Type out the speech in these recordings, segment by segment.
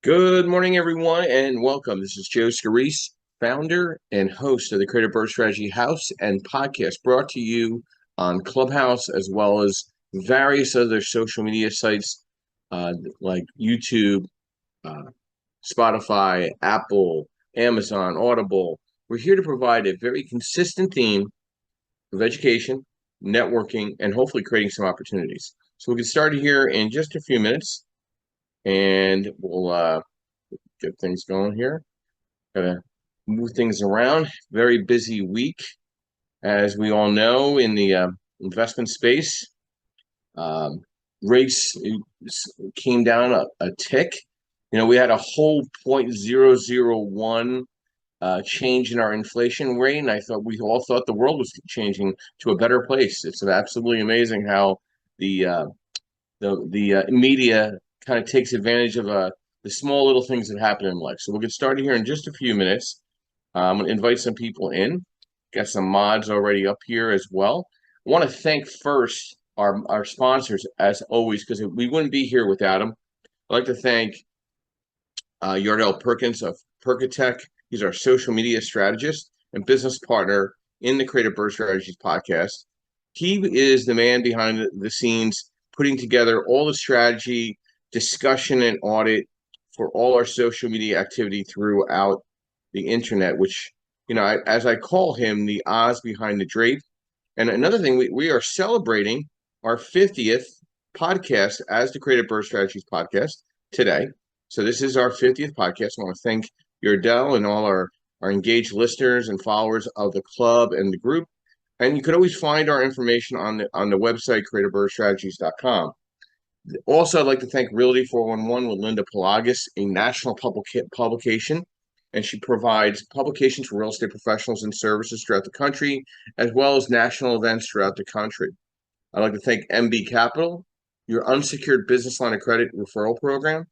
Good morning, everyone, and welcome. This is Joe Scarice, founder and host of the Creative Birth Strategy House and podcast, brought to you on Clubhouse as well as various other social media sites like YouTube, uh, Spotify, Apple, Amazon, Audible. We're here to provide a very consistent theme of education, networking, and hopefully creating some opportunities. So we'll get started here in just a few minutes, and we'll get things going here. Gotta move things around. Very busy week, as we all know, in the investment space. Um, Rates came down a tick. We had a whole 0.001 change in our inflation rate, and we all thought the world was changing to a better place. It's absolutely amazing how the media kind of takes advantage of the small little things that happen in life. So we'll get started here in just a few minutes. I'm going to invite some people in. Got some mods already up here as well. I want to thank first our sponsors, as always, because we wouldn't be here without them. I'd like to thank Yardell Perkins of Perkatech. He's our social media strategist and business partner in the Creative Birth Strategies podcast. He is the man behind the scenes, putting together all the strategy, discussion, and audit for all our social media activity throughout the internet, which, as I call him, the Oz behind the drape. And another thing, we are celebrating our 50th podcast as the Creative Birth Strategies podcast today. So this is our 50th podcast. I want to thank Yardell and all our engaged listeners and followers of the club and the group. And you can always find our information on the website, creativebirthstrategies.com. Also, I'd like to thank Realty 411 with Linda Pelagas, a national publication, and she provides publications for real estate professionals and services throughout the country, as well as national events throughout the country. I'd like to thank MB Capital, your unsecured business line of credit referral program.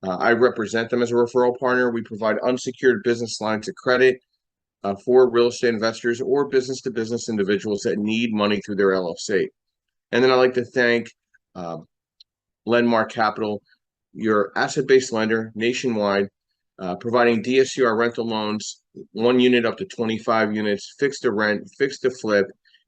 I represent them as a referral partner. We provide unsecured business lines of credit for real estate investors or business-to-business individuals that need money through their LLC. And then I'd like to thank Lendmark Capital, your asset-based lender nationwide, providing DSCR rental loans, 1 unit up to 25 units, fixed to rent, fixed to flip,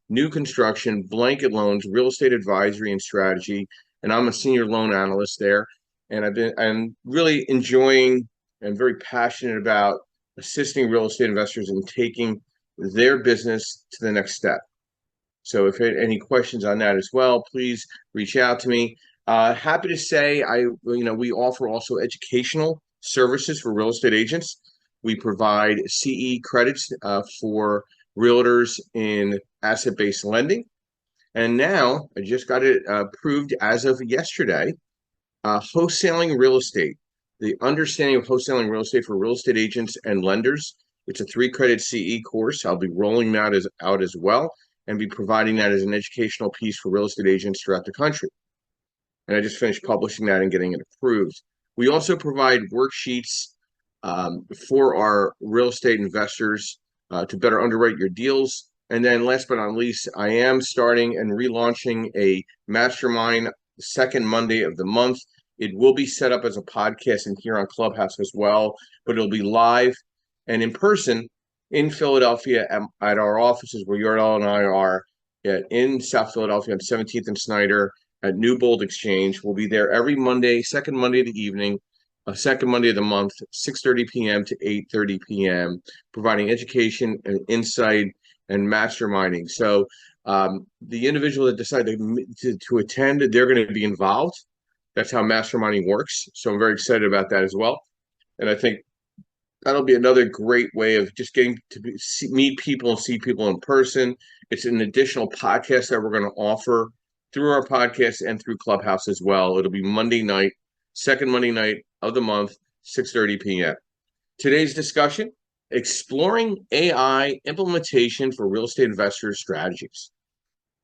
new construction, blanket loans, real estate advisory and strategy. And I'm a senior loan analyst there. And I'm really enjoying and very passionate about assisting real estate investors in taking their business to the next step. So if you have any questions on that as well, please reach out to me. Happy to say we offer also educational services for real estate agents. We provide CE credits for realtors in asset-based lending. And now I just got it approved as of yesterday. Wholesaling real estate, the understanding of wholesaling real estate for real estate agents and lenders. It's a 3-credit CE course. I'll be rolling that out as well and be providing that as an educational piece for real estate agents throughout the country. And I just finished publishing that and getting it approved. We also provide worksheets for our real estate investors to better underwrite your deals. And then last but not least, I am starting and relaunching a mastermind the second Monday of the month. It will be set up as a podcast and here on Clubhouse as well, but it'll be live and in person in Philadelphia at our offices where Yardell and I are in South Philadelphia on 17th and Snyder at New Bold Exchange. We'll be there every Monday, second Monday of the evening, second Monday of the month, 6:30 p.m. to 8:30 p.m., providing education and insight and masterminding. So the individual that decided to attend, they're going to be involved. That's how masterminding works. So I'm very excited about that as well. And I think that'll be another great way of just getting to meet people and see people in person. It's an additional podcast that we're going to offer through our podcast and through Clubhouse as well. It'll be Monday night, second Monday night of the month, 6:30 p.m. Today's discussion, exploring AI implementation for real estate investors strategies.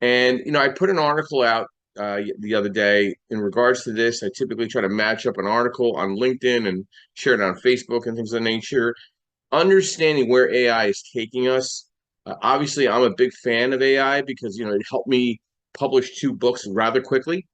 And, I put an article out the other day in regards to this. I typically try to match up an article on LinkedIn and share it on Facebook and things of that nature. Understanding where AI is taking us. Obviously, I'm a big fan of AI because, it helped me publish 2 books rather quickly.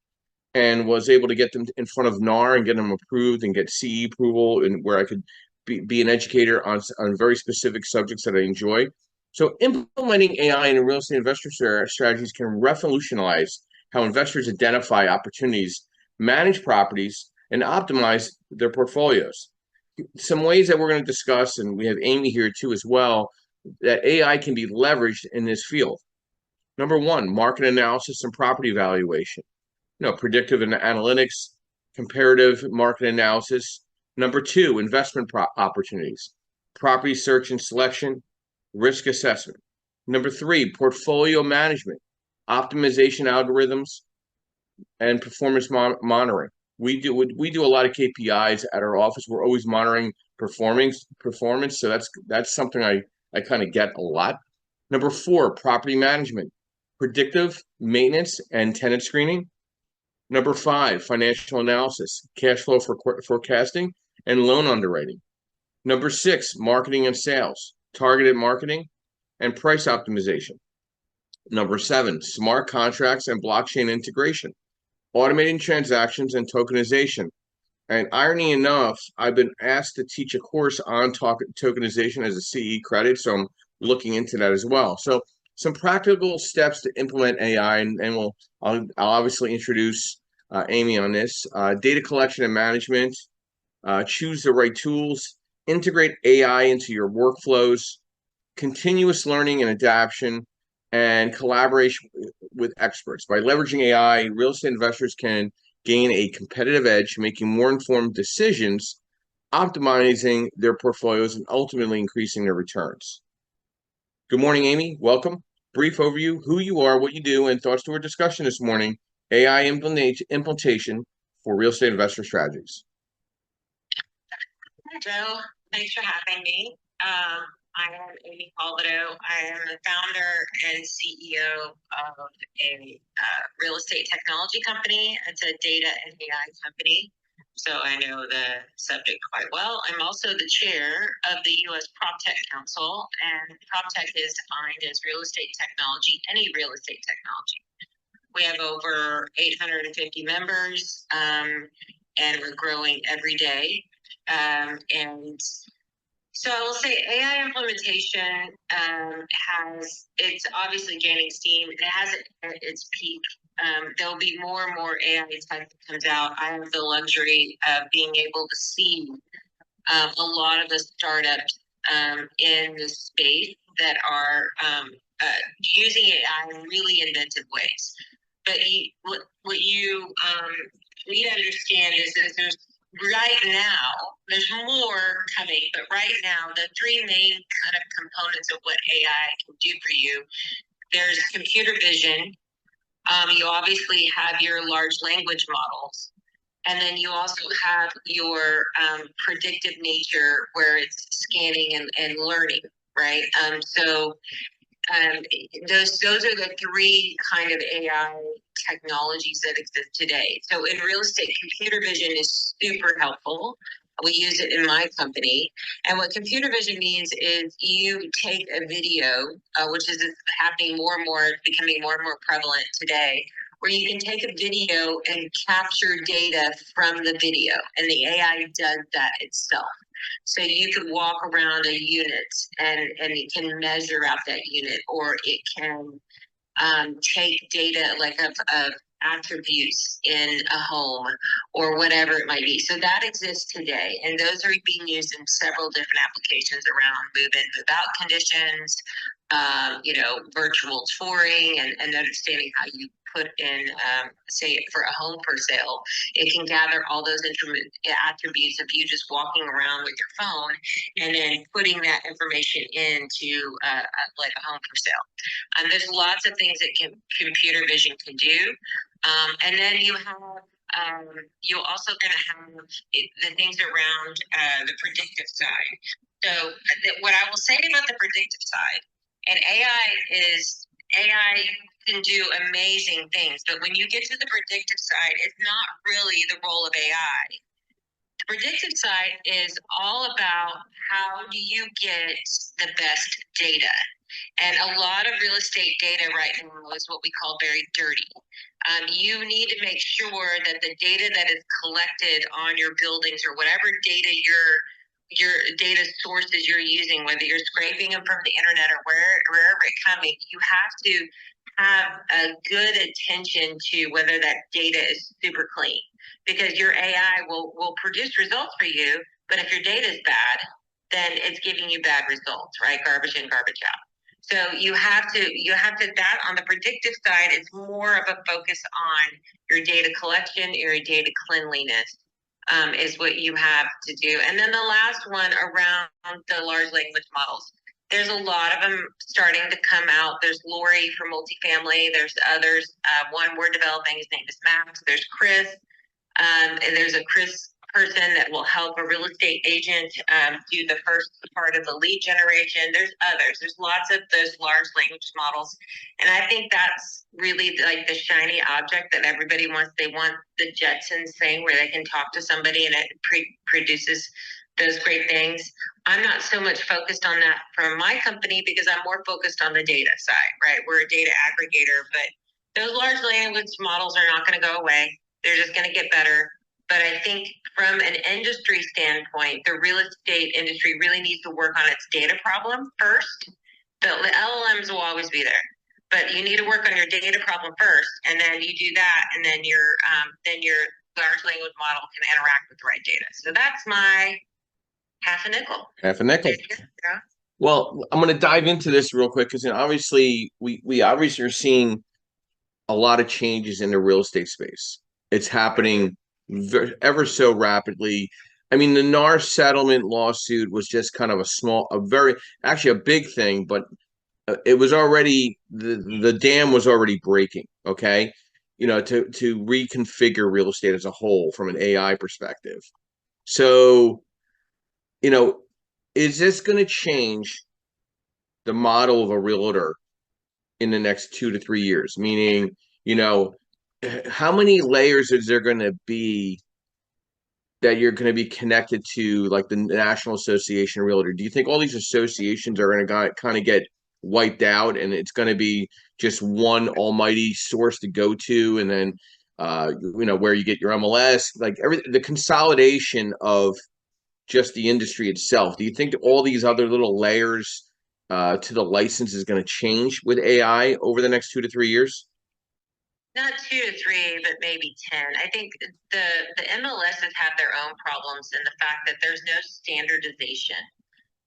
and was able to get them in front of NAR and get them approved and get CE approval, and where I could be an educator on very specific subjects that I enjoy. So implementing AI in real estate investor strategies can revolutionize how investors identify opportunities, manage properties, and optimize their portfolios. Some ways that we're going to discuss, and we have Amy here too as well, that AI can be leveraged in this field. Number one, market analysis and property valuation. Predictive and analytics, comparative market analysis. Number two, investment opportunities, property search and selection, risk assessment. Number three, portfolio management, optimization algorithms, and performance monitoring. We do a lot of KPIs at our office. We're always monitoring performance. So that's something I kind of get a lot. Number four, property management, predictive maintenance and tenant screening. Number five, financial analysis, cash flow forecasting, and loan underwriting. Number six, marketing and sales, targeted marketing, and price optimization. Number seven, smart contracts and blockchain integration, automating transactions and tokenization. And irony enough, I've been asked to teach a course on tokenization as a CE credit, so I'm looking into that as well. So some practical steps to implement AI, and I'll obviously introduce Amy on this. Data collection and management, choose the right tools, integrate AI into your workflows, continuous learning and adaptation, and collaboration with experts. By leveraging AI, real estate investors can gain a competitive edge, making more informed decisions, optimizing their portfolios, and ultimately increasing their returns. Good morning, Amy. Welcome. Brief overview, who you are, what you do, and thoughts to our discussion this morning, AI implementation for real estate investor strategies. Hi, Joe. Thanks for having me. I am Amy Calvado. I am the founder and CEO of a real estate technology company. It's a data and AI company, so I know the subject quite well. I'm also the chair of the U.S. PropTech Council, and PropTech is defined as real estate technology, any real estate technology. We have over 850 members, and we're growing every day. And so I will say AI implementation it's obviously gaining steam. It hasn't hit its peak. There'll be more and more AI tech that comes out. I have the luxury of being able to see a lot of the startups in this space that are using AI in really inventive ways. But what you need to understand is that there's more coming, but right now, the three main kind of components of what AI can do for you, there's computer vision. You obviously have your large language models, and then you also have your predictive nature, where it's scanning and learning, right? Those are the three kind of AI technologies that exist today. So in real estate, computer vision is super helpful. We use it in my company. And what computer vision means is you take a video, which is happening more and more, becoming more and more prevalent today, where you can take a video and capture data from the video, and the AI does that itself. So you could walk around a unit and it can measure out that unit, or it can take data like of attributes in a home or whatever it might be. So that exists today, and those are being used in several different applications around move-in, move-out conditions, virtual touring, and understanding how you put in, say, for a home for sale. It can gather all those attributes of you just walking around with your phone and then putting that information into like a home for sale. There's lots of things that computer vision can do. And then you have, you're also going to have the things around the predictive side. So what I will say about the predictive side, and AI can do amazing things, but when you get to the predictive side, it's not really the role of AI. The predictive side is all about how do you get the best data. And a lot of real estate data right now is what we call very dirty. You need to make sure that the data that is collected on your buildings or whatever data your data sources you're using, whether you're scraping them from the internet or wherever it's coming, you have to have a good attention to whether that data is super clean, because your AI will produce results for you, but if your data is bad, then it's giving you bad results, right? Garbage in, garbage out. So you have to that on the predictive side, it's more of a focus on your data collection, your data cleanliness, is what you have to do. And then the last one around the large language models. There's a lot of them starting to come out. There's Lori for multifamily. There's others. One we're developing, his name is Max. There's Chris. And there's a Chris person that will help a real estate agent do the first part of the lead generation. There's others. There's lots of those large language models. And I think that's really like the shiny object that everybody wants. They want the Jetsons thing where they can talk to somebody and it produces those great things. I'm not so much focused on that from my company because I'm more focused on the data side, right? We're a data aggregator, but those large language models are not going to go away. They're just going to get better. But I think from an industry standpoint, the real estate industry really needs to work on its data problem first. The LLMs will always be there, but you need to work on your data problem first, and then you do that, and then your large language model can interact with the right data. So that's my half a nickel. Half a nickel. Yeah. Well, I'm going to dive into this real quick because obviously we obviously are seeing a lot of changes in the real estate space. It's happening ever so rapidly. I mean, the NAR settlement lawsuit was just kind of actually a big thing, but it was already the dam was already breaking. Okay, to reconfigure real estate as a whole from an AI perspective. So, is this going to change the model of a realtor in the next 2 to 3 years? Meaning, how many layers is there going to be that you're going to be connected to, like the National Association of Realtor? Do you think all these associations are going to kind of get wiped out and it's going to be just one almighty source to go to, and then where you get your MLS, like the consolidation of just the industry itself? Do you think that all these other little layers to the license is going to change with AI over the next 2 to 3 years? Not 2 to 3, but maybe 10. I think the MLSs have their own problems in the fact that there's no standardization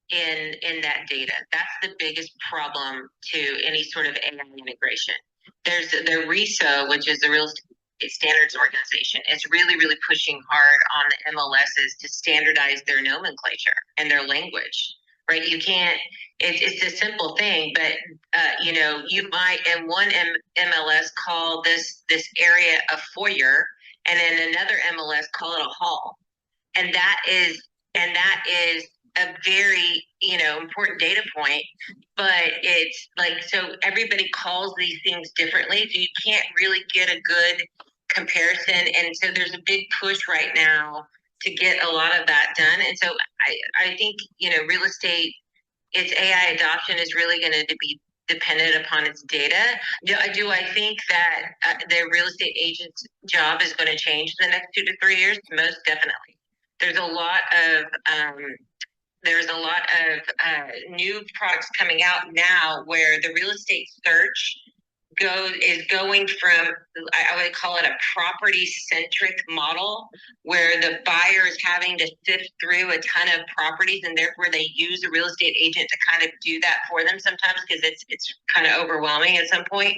in that data. That's the biggest problem to any sort of AI integration. There's the RISO, which is the Real Estate Standards Organization. It's really, really pushing hard on the MLSs to standardize their nomenclature and their language, right? You can't, it's a simple thing, but you might in one MLS call this area a foyer, and then another MLS call it a hall, and that is a very important data point. But it's like, so everybody calls these things differently, so you can't really get a good comparison. And so there's a big push right now to get a lot of that done. And so I think real estate, its AI adoption is really going to be dependent upon its data. Do I think that the real estate agent's job is going to change in the next 2 to 3 years? Most definitely. There's a lot of new products coming out now where the real estate search is going from, I would call it a property centric model, where the buyer is having to sift through a ton of properties, and therefore they use a real estate agent to kind of do that for them sometimes, because it's kind of overwhelming at some point,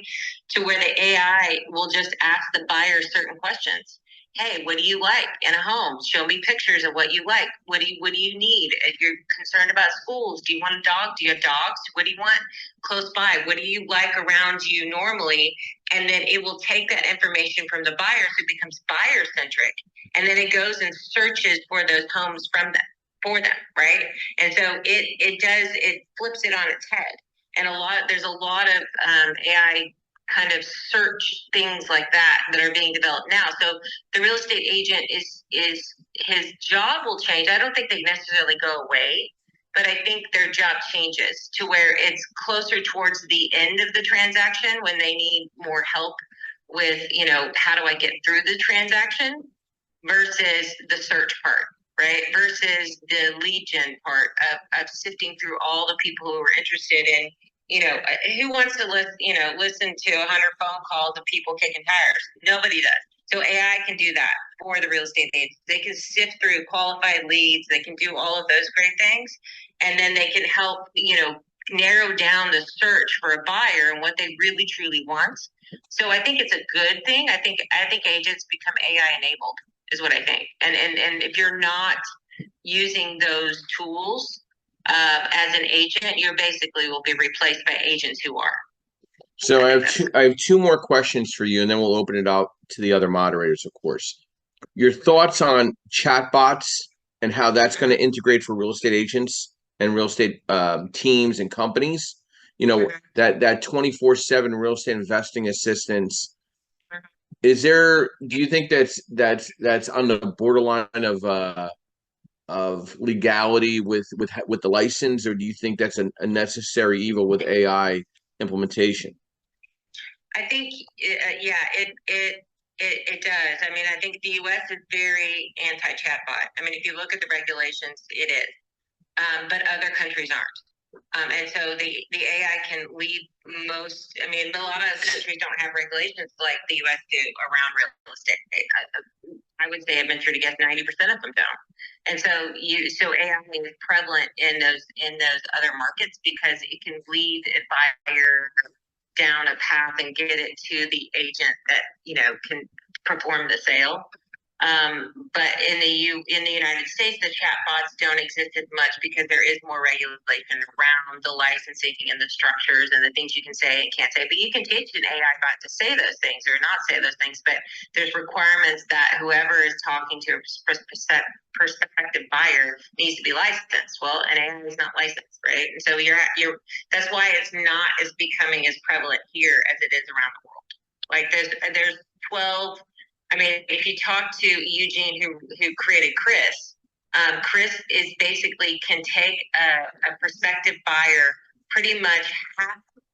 to where the AI will just ask the buyer certain questions. Hey, what do you like in a home? Show me pictures of what you like. What do you need? If you're concerned about schools, do you want a dog? Do you have dogs? What do you want close by? What do you like around you normally? And then it will take that information from the buyer, so it becomes buyer centric. And then it goes and searches for those homes for them, right? And so it flips it on its head. And there's a lot of AI kind of search things like that are being developed now. So the real estate agent is his job will change. I don't think they necessarily go away, but I think their job changes to where it's closer towards the end of the transaction when they need more help with, how do I get through the transaction versus the search part, right? Versus the lead gen part of sifting through all the people who are interested in, who wants to listen to 100 phone calls of people kicking tires? Nobody does. So AI can do that for the real estate agents. They can sift through qualified leads. They can do all of those great things. And then they can help, narrow down the search for a buyer and what they really truly want. So I think it's a good thing. I think agents become AI enabled is what I think. And if you're not using those tools as an agent, you basically will be replaced by agents who are. So I have two more questions for you, and then we'll open it out to the other moderators, of course. Your thoughts on chatbots and how that's going to integrate for real estate agents and real estate teams and companies. That 24/7 real estate investing assistance. Do you think that's on the borderline of legality with the license, or do you think that's a necessary evil with AI implementation? I think, yeah, it does. I mean, I think the U.S. is very anti-chatbot. I mean, if you look at the regulations, it is, but other countries aren't. And so the AI can lead most. I mean, a lot of countries don't have regulations like the U.S. do around real estate. I would say I venture to guess 90% of them don't. And so AI is prevalent in those other markets because it can lead a buyer down a path and get it to the agent that can perform the sale. But in the United States, the chatbots don't exist as much because there is more regulation around the licensing and the structures and the things you can say and can't say. But you can teach an AI bot to say those things or not say those things. But there's requirements that whoever is talking to a prospective buyer needs to be licensed. Well, an AI is not licensed, right? And so that's why it's not as becoming as prevalent here as it is around the world. Like there's 12. I mean, if you talk to Eugene, who created Chris, Chris is basically can take a prospective buyer pretty much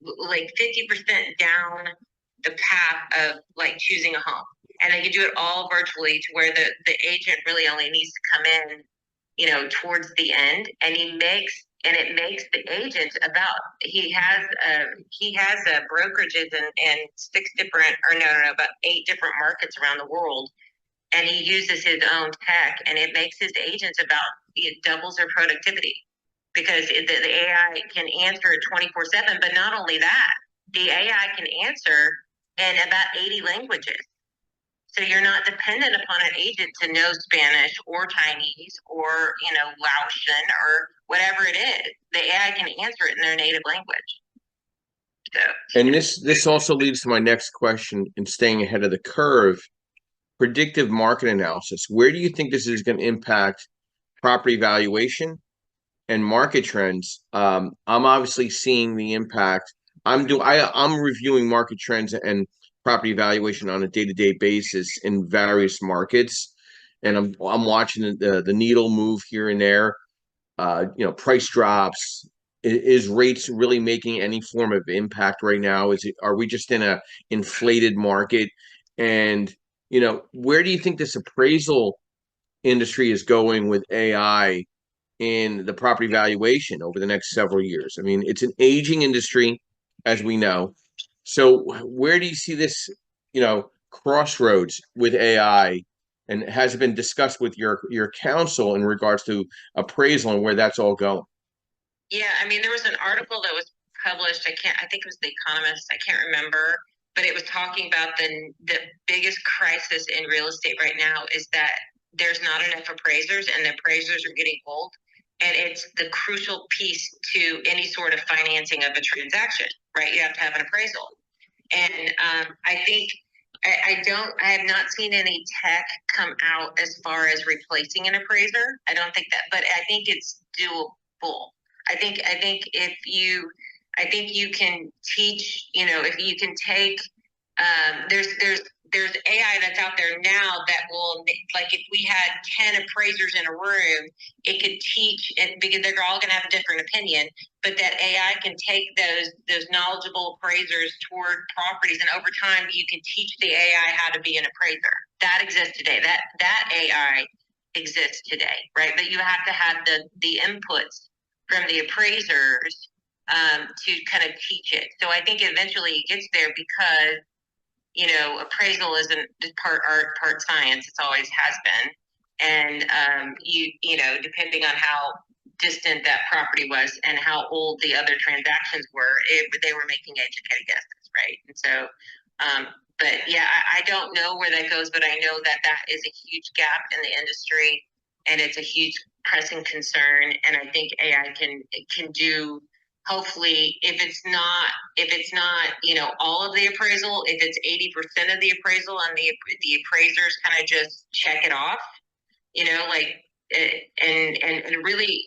50% down the path of like choosing a home, and they can do it all virtually to where the agent really only needs to come in, towards the end, and it makes the agent he has brokerages in about 8 different markets around the world, and he uses his own tech, and it makes his agents it doubles their productivity because the AI can answer 24/7. But not only that, the AI can answer in about 80 languages. So you're not dependent upon an agent to know Spanish or Chinese or, Laotian or whatever it is. The AI can answer it in their native language. So. And this also leads to my next question in staying ahead of the curve. Predictive market analysis. Where do you think this is going to impact property valuation and market trends? I'm obviously seeing the impact. I'm reviewing market trends and property valuation on a day-to-day basis in various markets, and I'm watching the needle move here and there. Price drops. Is rates really making any form of impact right now? Are we just in a inflated market? And where do you think this appraisal industry is going with AI in the property valuation over the next several years? I mean, it's an aging industry, as we know. So where do you see this, crossroads with AI? And has it been discussed with your counsel in regards to appraisal and where that's all going? Yeah, I mean, there was an article that was published. I think it was The Economist. I can't remember, but it was talking about the biggest crisis in real estate right now is that there's not enough appraisers, and the appraisers are getting old. And it's the crucial piece to any sort of financing of a transaction, right? You have to have an appraisal. And I think I have not seen any tech come out as far as replacing an appraiser. I don't think that, but I think it's doable. I think if you can teach, if you can take, there's there's AI that's out there now that will, like, if we had 10 appraisers in a room, it could teach it, because they're all going to have a different opinion, but that AI can take those knowledgeable appraisers toward properties, and over time you can teach the AI how to be an appraiser. That exists today. That AI exists today, right? But you have to have the inputs from the appraisers to kind of teach it. So I think eventually it gets there, because appraisal isn't part art, part science. It's always has been. And depending on how distant that property was and how old the other transactions were, they were making educated guesses, right? And so, but yeah, I don't know where that goes, but I know that is a huge gap in the industry, and it's a huge pressing concern. And I think AI can do, hopefully, if it's not all of the appraisal, if it's 80% of the appraisal, and the appraisers kind of just check it off, and really,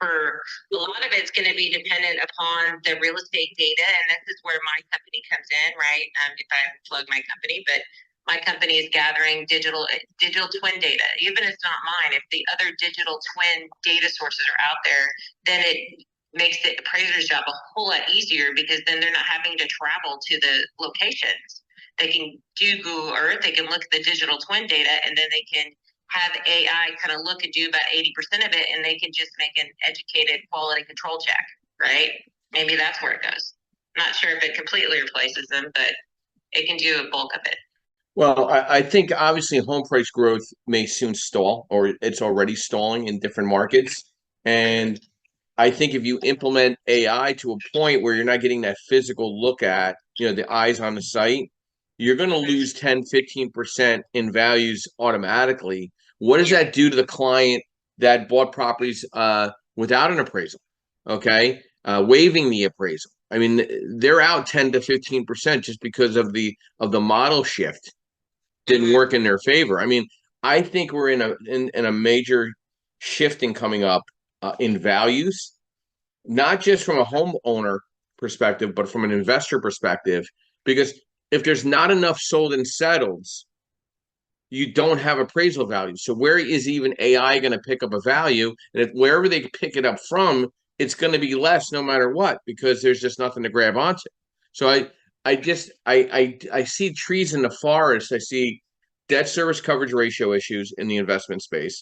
for a lot of it's going to be dependent upon the real estate data, and this is where my company comes in, right? If I plug my company, but my company is gathering digital twin data. Even if it's not mine, if the other digital twin data sources are out there, then it makes the appraiser's job a whole lot easier, because then they're not having to travel to the locations. They can do Google Earth, they can look at the digital twin data, and then they can have AI kind of look and do about 80% of it, and they can just make an educated quality control check, right? Maybe that's where it goes. Not sure if it completely replaces them, but it can do a bulk of it. Well, I think obviously home price growth may soon stall, or it's already stalling in different markets. And I think if you implement AI to a point where you're not getting that physical look at, the eyes on the site, you're going to lose 10, 15% in values automatically. What does that do to the client that bought properties without an appraisal? Okay. Waiving the appraisal. I mean, they're out 10 to 15% just because of the model shift didn't work in their favor. I mean, I think we're in a major shifting coming up in values, not just from a homeowner perspective, but from an investor perspective. Because if there's not enough sold and settles, you don't have appraisal value. So where is even AI going to pick up a value? And if wherever they pick it up from, it's going to be less no matter what, because there's just nothing to grab onto. So I see trees in the forest. I see debt service coverage ratio issues in the investment space.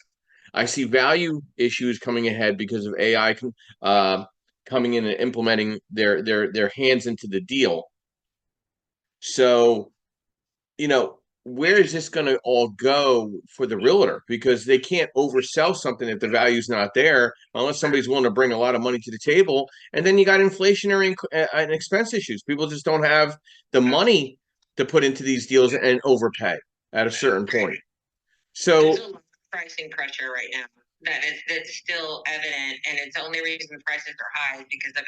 I see value issues coming ahead because of AI coming in and implementing their hands into the deal. So, where is this going to all go for the realtor? Because they can't oversell something if the value's not there, unless somebody's willing to bring a lot of money to the table. And then you got inflationary and expense issues. People just don't have the money to put into these deals and overpay at a certain point. So there's a lot of pricing pressure right now that's still evident, and it's the only reason prices are high is because of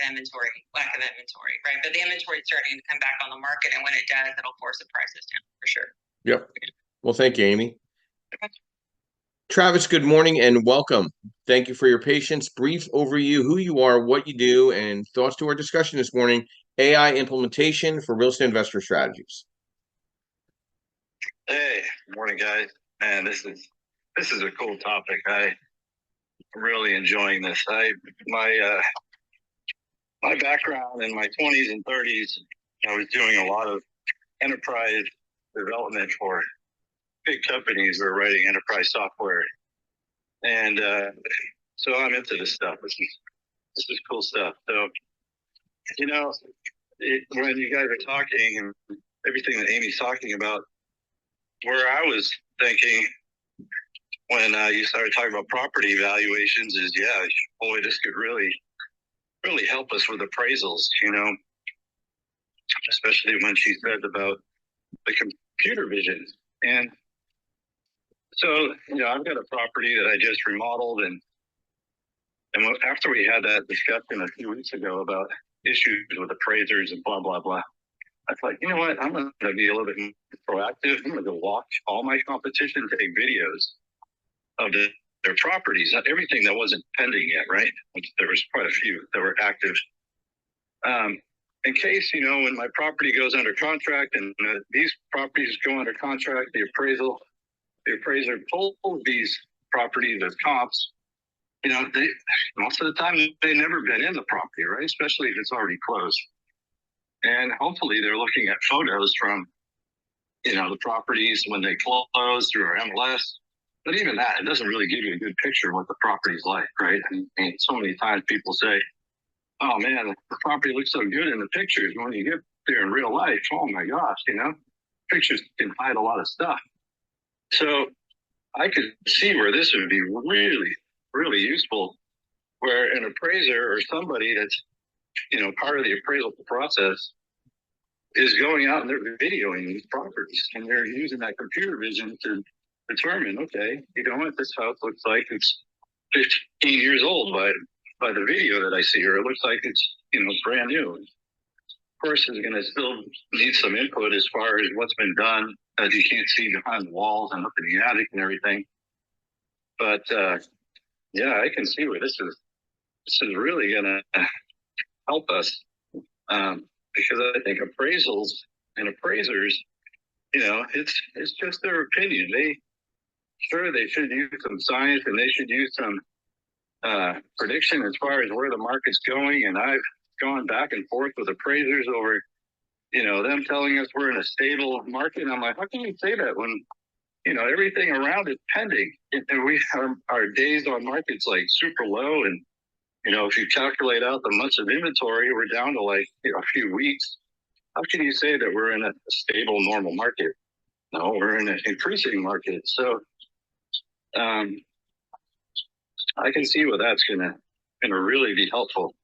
lack of inventory, right? But the inventory is starting to come back on the market, and when it does, it'll force the prices down for sure. Yep. Well, thank you, Amy. Travis, good morning and welcome. Thank you for your patience. Brief overview, who you are, what you do, and thoughts to our discussion this morning, AI implementation for real estate investor strategies. Hey, good morning, guys. Man, this is a cool topic. I'm really enjoying this. My background in my 20s and 30s, I was doing a lot of enterprise development for big companies. We were writing enterprise software, and so I'm into this stuff. This is cool stuff. So, when you guys are talking and everything that Amy's talking about, where I was thinking when you started talking about property valuations is, yeah, boy, this could really help us with appraisals, especially when she said about the computer vision. And so, I've got a property that I just remodeled, and after we had that discussion a few weeks ago about issues with appraisers and blah, blah, blah, I thought, you know what, I'm going to be a little bit proactive. I'm going to go watch all my competition, take videos of their properties, not everything that wasn't pending yet, right? Which there was quite a few that were active. in case, you know, when my property goes under contract and these properties go under contract, the appraiser pulls these properties as comps. You know, they most of the time they've never been in the property, right? Especially if it's already closed. And hopefully they're looking at photos from, you know, the properties when they close through our MLS. But even that, it doesn't really give you a good picture of what the property's like, right? And so many times people say, oh man, the property looks so good in the pictures. When you get there in real life, oh my gosh, you know, pictures can hide a lot of stuff. So I could see where this would be really, really useful, where an appraiser or somebody that's, you know, part of the appraisal process is going out and they're videoing these properties and they're using that computer vision to determine, okay, you know what this house looks like, it's 15 years old by the video that I see, or it looks like it's, you know, brand new. Of course, it's going to still need some input as far as what's been done, as you can't see behind the walls and up in the attic and everything. But yeah, I can see where this is really going to help us, because I think appraisals and appraisers, you know, it's just their opinion. They should use some science and they should use some prediction as far as where the market's going. And I've gone back and forth with appraisers over, you know, them telling us we're in a stable market. And I'm like, how can you say that when, you know, everything around is pending and we have our days on market's like super low. And, you know, if you calculate out the months of inventory, we're down to like, you know, a few weeks. How can you say that we're in a stable, normal market? No, we're in an increasing market. So I can see where that's gonna really be helpful.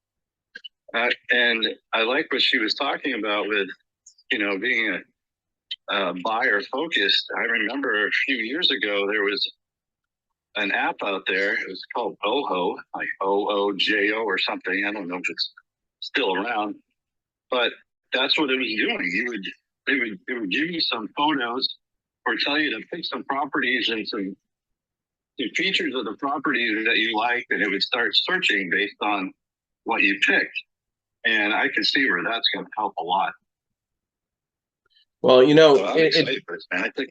And I like what she was talking about with, you know, being a buyer focused. I remember a few years ago there was an app out there. It was called Oho, like OOJO or something. I don't know if it's still around, but that's what it was doing. It would give you some photos or tell you to pick some properties and some features of the property that you like, and it would start searching based on what you picked. And I can see where that's going to help a lot. Well, you know, so I'm excited for this, man. I think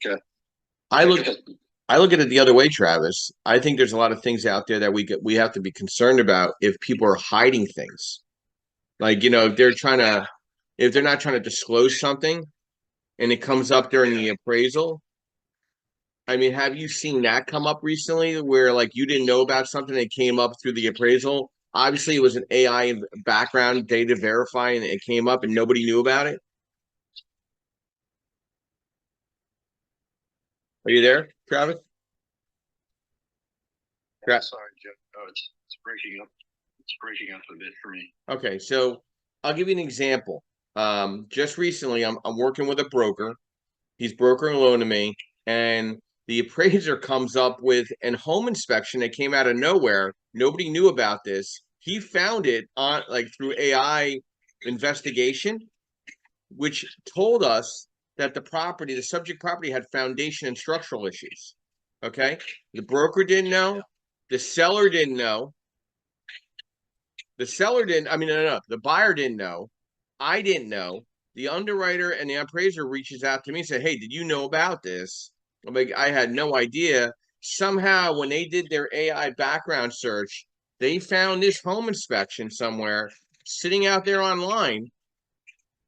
I look at it the other way, Travis. I think there's a lot of things out there that we have to be concerned about if people are hiding things. Like, you know, if they're not trying to disclose something and it comes up during the appraisal. I mean, have you seen that come up recently where like you didn't know about something that came up through the appraisal? Obviously, it was an AI background data verifying and it came up and nobody knew about it. Are you there, Travis? Sorry, Joe. Oh, it's breaking up. It's breaking up a bit for me. Okay, so I'll give you an example. Just recently, I'm working with a broker. He's brokering a loan to me, and the appraiser comes up with a home inspection that came out of nowhere. Nobody knew about this. He found it on like through AI investigation, which told us that the subject property had foundation and structural issues. Okay. The broker didn't know. The seller didn't know. The buyer didn't know. I didn't know. The underwriter and the appraiser reaches out to me and said, hey, did you know about this? I'm like, I had no idea. Somehow, when they did their AI background search, they found this home inspection somewhere sitting out there online,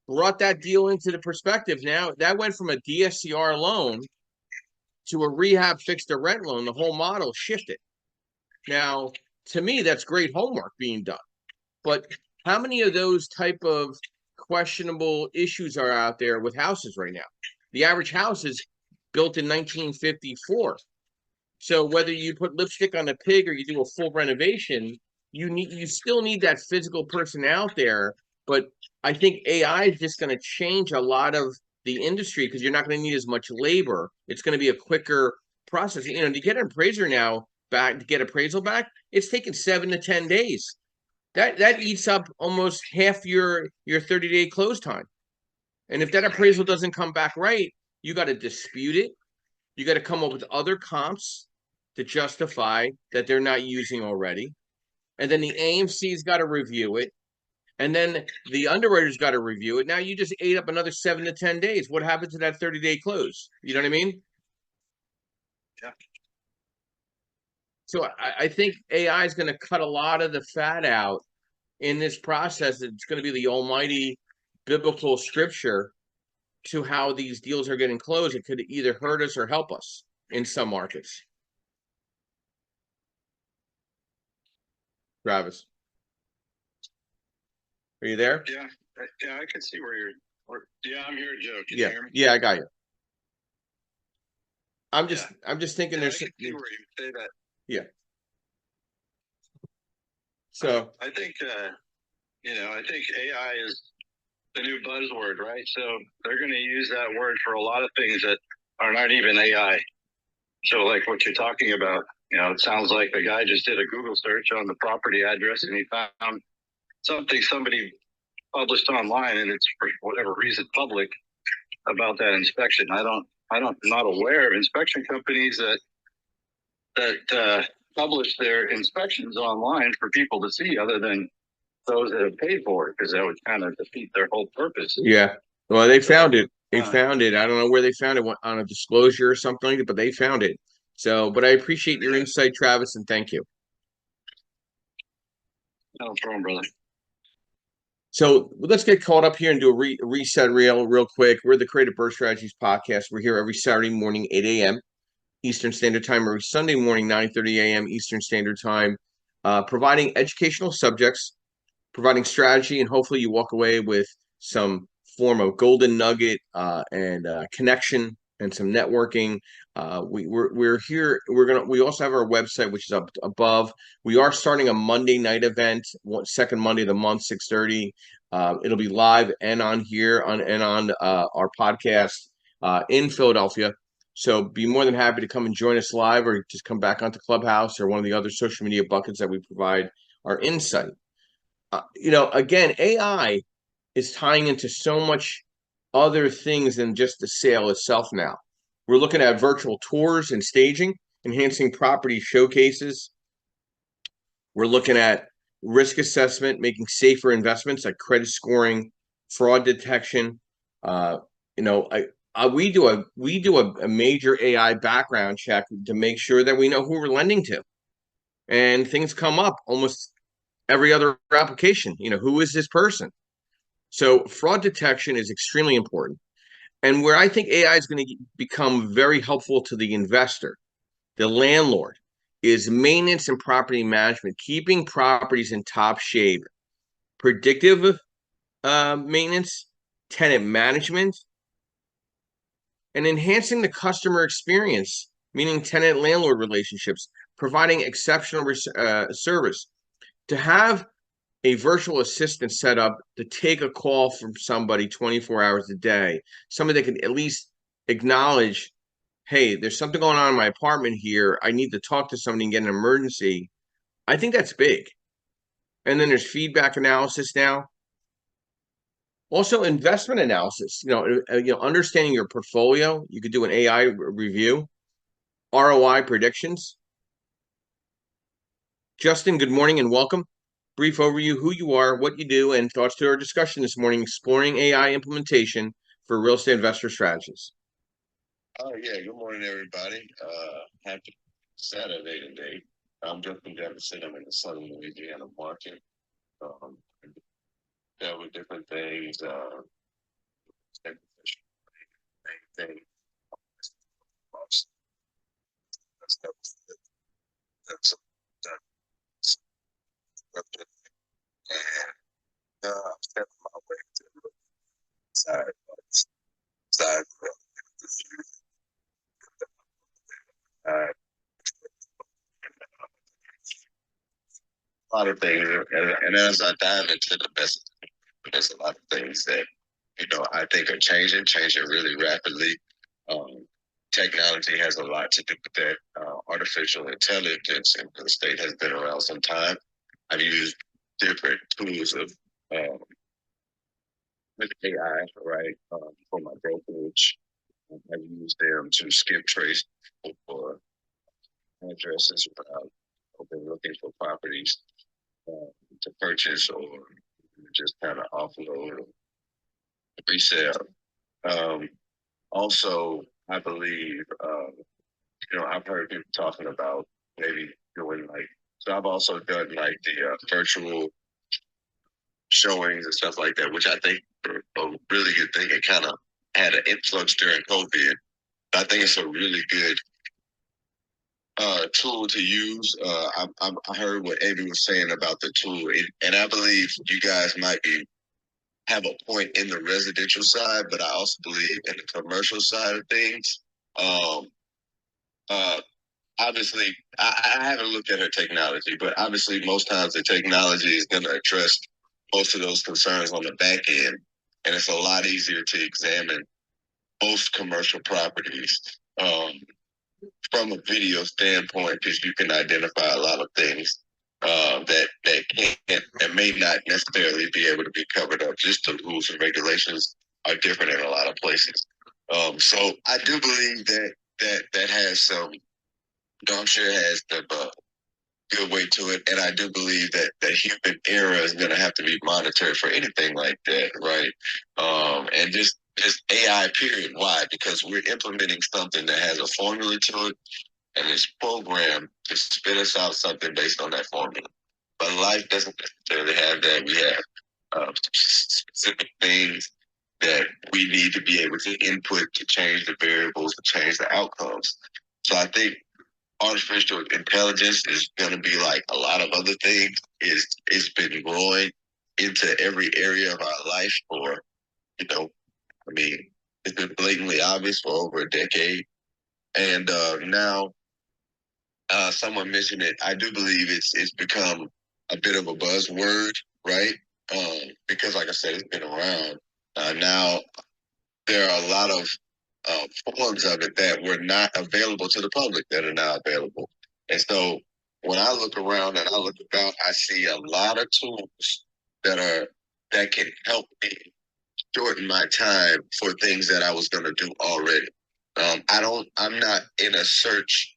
brought that deal into the perspective. Now, that went from a DSCR loan to a rehab fixed-to-rent loan. The whole model shifted. Now, to me, that's great homework being done. But how many of those type of questionable issues are out there with houses right now? The average house is built in 1954. So whether you put lipstick on a pig or you do a full renovation, you still need that physical person out there. But I think AI is just going to change a lot of the industry because you're not going to need as much labor. It's going to be a quicker process. You know, to get an appraiser now back, to get appraisal back, it's taking 7 to 10 days. That eats up almost half your 30-day close time. And if that appraisal doesn't come back right, you got to dispute it. You got to come up with other comps to justify that they're not using already. And then the AMC's got to review it. And then the underwriter's got to review it. Now you just ate up another 7 to 10 days. What happens to that 30-day close? You know what I mean? Yeah. So I think AI is going to cut a lot of the fat out in this process. It's going to be the almighty biblical scripture to how these deals are getting closed. It could either hurt us or help us in some markets. Travis, are you there? Yeah, I can see where you're. Yeah, I'm here, Joe. Can Yeah, you hear me? yeah, I got you. I'm just thinking Yeah, I there's. can see where you say that. Yeah. So I think I think AI is the new buzzword, right? So they're going to use that word for a lot of things that are not even AI. So like what you're talking about, it sounds like the guy just did a Google search on the property address and he found something somebody published online, and it's for whatever reason public about that inspection. I'm not aware of inspection companies that publish their inspections online for people to see, other than those that have paid for it, because that would kind of defeat their whole purpose. yeah, well, they found it. They found it. I don't know where they found it, on a disclosure or something like that, but they found it. So, but I appreciate your insight, Travis, and thank you. No problem, brother. So let's get caught up here and do a reset real quick. We're the Creative Birth Strategies podcast. We're here every Saturday morning, 8 a.m. Eastern Standard Time, every Sunday morning, 9:30 a.m. Eastern Standard Time, providing educational subjects, providing strategy, and hopefully you walk away with some form of golden nugget and connection and some networking. We're here. We also have our website, which is up above. We are starting a Monday night event, second Monday of the month, 6:30. It'll be live and on here on our podcast in Philadelphia. So be more than happy to come and join us live, or just come back onto Clubhouse or one of the other social media buckets that we provide our insight. Again, AI is tying into so much other things than just the sale itself now. We're looking at virtual tours and staging, enhancing property showcases. We're looking at risk assessment, making safer investments like credit scoring, fraud detection. We do a major AI background check to make sure that we know who we're lending to, and things come up almost every other application. Who is this person? So fraud detection is extremely important. And where I think AI is going to become very helpful to the investor, the landlord, is maintenance and property management, keeping properties in top shape, predictive maintenance, tenant management, and enhancing the customer experience, meaning tenant-landlord relationships, providing exceptional service. To have a virtual assistant set up to take a call from somebody 24 hours a day, somebody that can at least acknowledge, hey, there's something going on in my apartment here. I need to talk to somebody and get an emergency. I think that's big. And then there's feedback analysis now. Also, investment analysis. Understanding your portfolio. You could do an AI review, ROI predictions. Justin, good morning and welcome. Brief overview, who you are, what you do, and thoughts to our discussion this morning, exploring AI implementation for real estate investor strategies. Oh, yeah. Good morning, everybody. Happy Saturday today. I'm Justin Jefferson. I'm in the Southern Louisiana market. Dealt with different things. And I'm stepping my way to the side. A lot of things, and as I dive into the business, there's a lot of things that I think are changing really rapidly. Technology has a lot to do with that. Artificial intelligence in the state has been around some time. I've used different tools of with AI, right, for my brokerage. I've used them to skip trace for addresses when I've been looking for properties to purchase or just kind of offload or resell. Also, I believe, I've heard people talking about maybe doing like, so I've also done like the virtual showings and stuff like that, which I think are a really good thing. It kind of had an influx during COVID. I think it's a really good tool to use. I heard what Amy was saying about the tool, and I believe you guys might have a point in the residential side, but I also believe in the commercial side of things. Um, uh, Obviously, I haven't looked at her technology, but obviously, most times the technology is going to address most of those concerns on the back end, and it's a lot easier to examine most commercial properties. From a video standpoint, because you can identify a lot of things that can't and may not necessarily be able to be covered up. Just the rules and regulations are different in a lot of places. So I do believe that has some. I'm sure it has the good weight to it, and I do believe that the human error is going to have to be monitored for anything like that, right? And just AI period. Why? Because we're implementing something that has a formula to it, and it's programmed to spit us out something based on that formula. But life doesn't necessarily have that. We have specific things that we need to be able to input to change the variables, to change the outcomes. So I think artificial intelligence is going to be like a lot of other things. It's been growing into every area of our life for, I mean, it's been blatantly obvious for over a decade. And now someone mentioned it. I do believe it's become a bit of a buzzword, right? Because, like I said, it's been around. Now there are a lot of forms of it that were not available to the public that are now available. And so when I look around and I look about, I see a lot of tools that can help me shorten my time for things that I was going to do already. I'm not in a search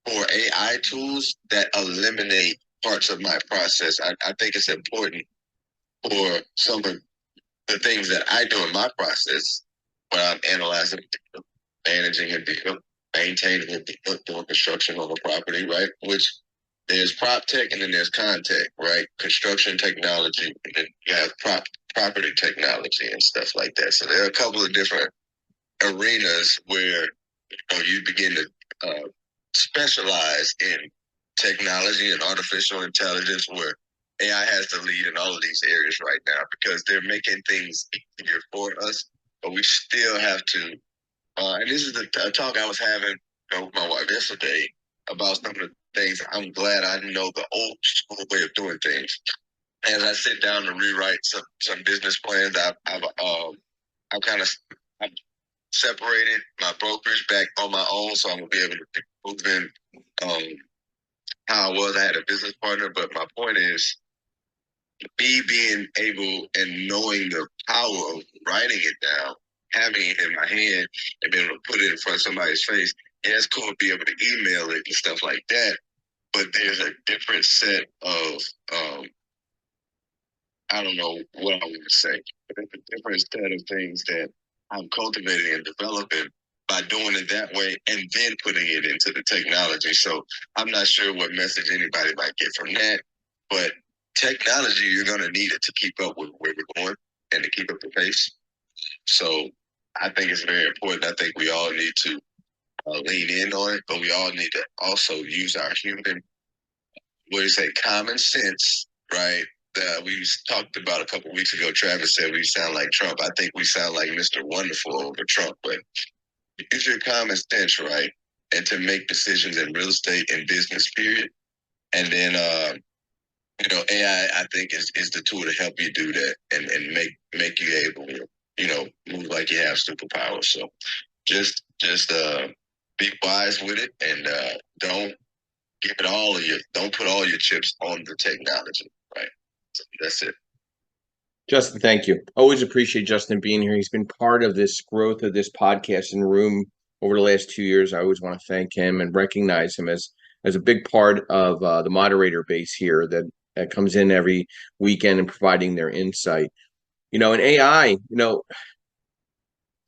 for AI tools that eliminate parts of my process. I think it's important for some of the things that I do in my process when I'm analyzing, managing a deal, maintaining a deal, doing construction on a property, right? Which there's prop tech and then there's con tech, right? Construction technology, and then you have property technology and stuff like that. So there are a couple of different arenas where you begin to specialize in technology and artificial intelligence, where AI has the lead in all of these areas right now because they're making things easier for us, but we still have to. And this is a talk I was having with my wife yesterday about some of the things. I'm glad I know the old school way of doing things. As I sit down to rewrite some business plans, I've kind of separated my brokerage back on my own, so I'm gonna be able to move in how I was. I had a business partner, but my point is me being able and knowing the power of writing it down, having it in my hand, and being able to put it in front of somebody's face. Yeah, it's cool to be able to email it and stuff like that, but there's a different set of I don't know what I want to say, but it's a different set of things that I'm cultivating and developing by doing it that way and then putting it into the technology. So I'm not sure what message anybody might get from that, but technology, you're going to need it to keep up with where we're going and to keep up the pace. So I think it's very important. I think we all need to lean in on it, but we all need to also use our human, common sense, right? We talked about a couple of weeks ago. Travis said we sound like Trump. I think we sound like Mr. Wonderful over Trump, but use your common sense, right? And to make decisions in real estate and business, period. And then, AI, I think is the tool to help you do that and make you able to, move like you have superpowers. So just be wise with it and don't put all your chips on the technology, right? So that's it. Justin, thank you. Always appreciate Justin being here. He's been part of this growth of this podcast and room over the last 2 years. I always want to thank him and recognize him as a big part of the moderator base here that that comes in every weekend and providing their insight. In AI,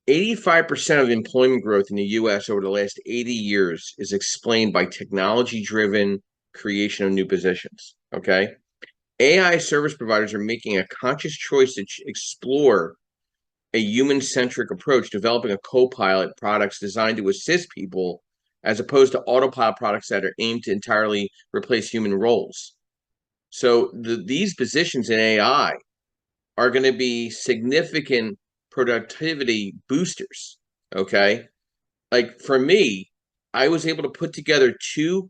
85% of employment growth in the US over the last 80 years is explained by technology-driven creation of new positions. Okay. AI service providers are making a conscious choice to explore a human-centric approach, developing a co-pilot products designed to assist people as opposed to autopilot products that are aimed to entirely replace human roles. So these positions in AI are going to be significant productivity boosters. Okay. Like for me, I was able to put together 2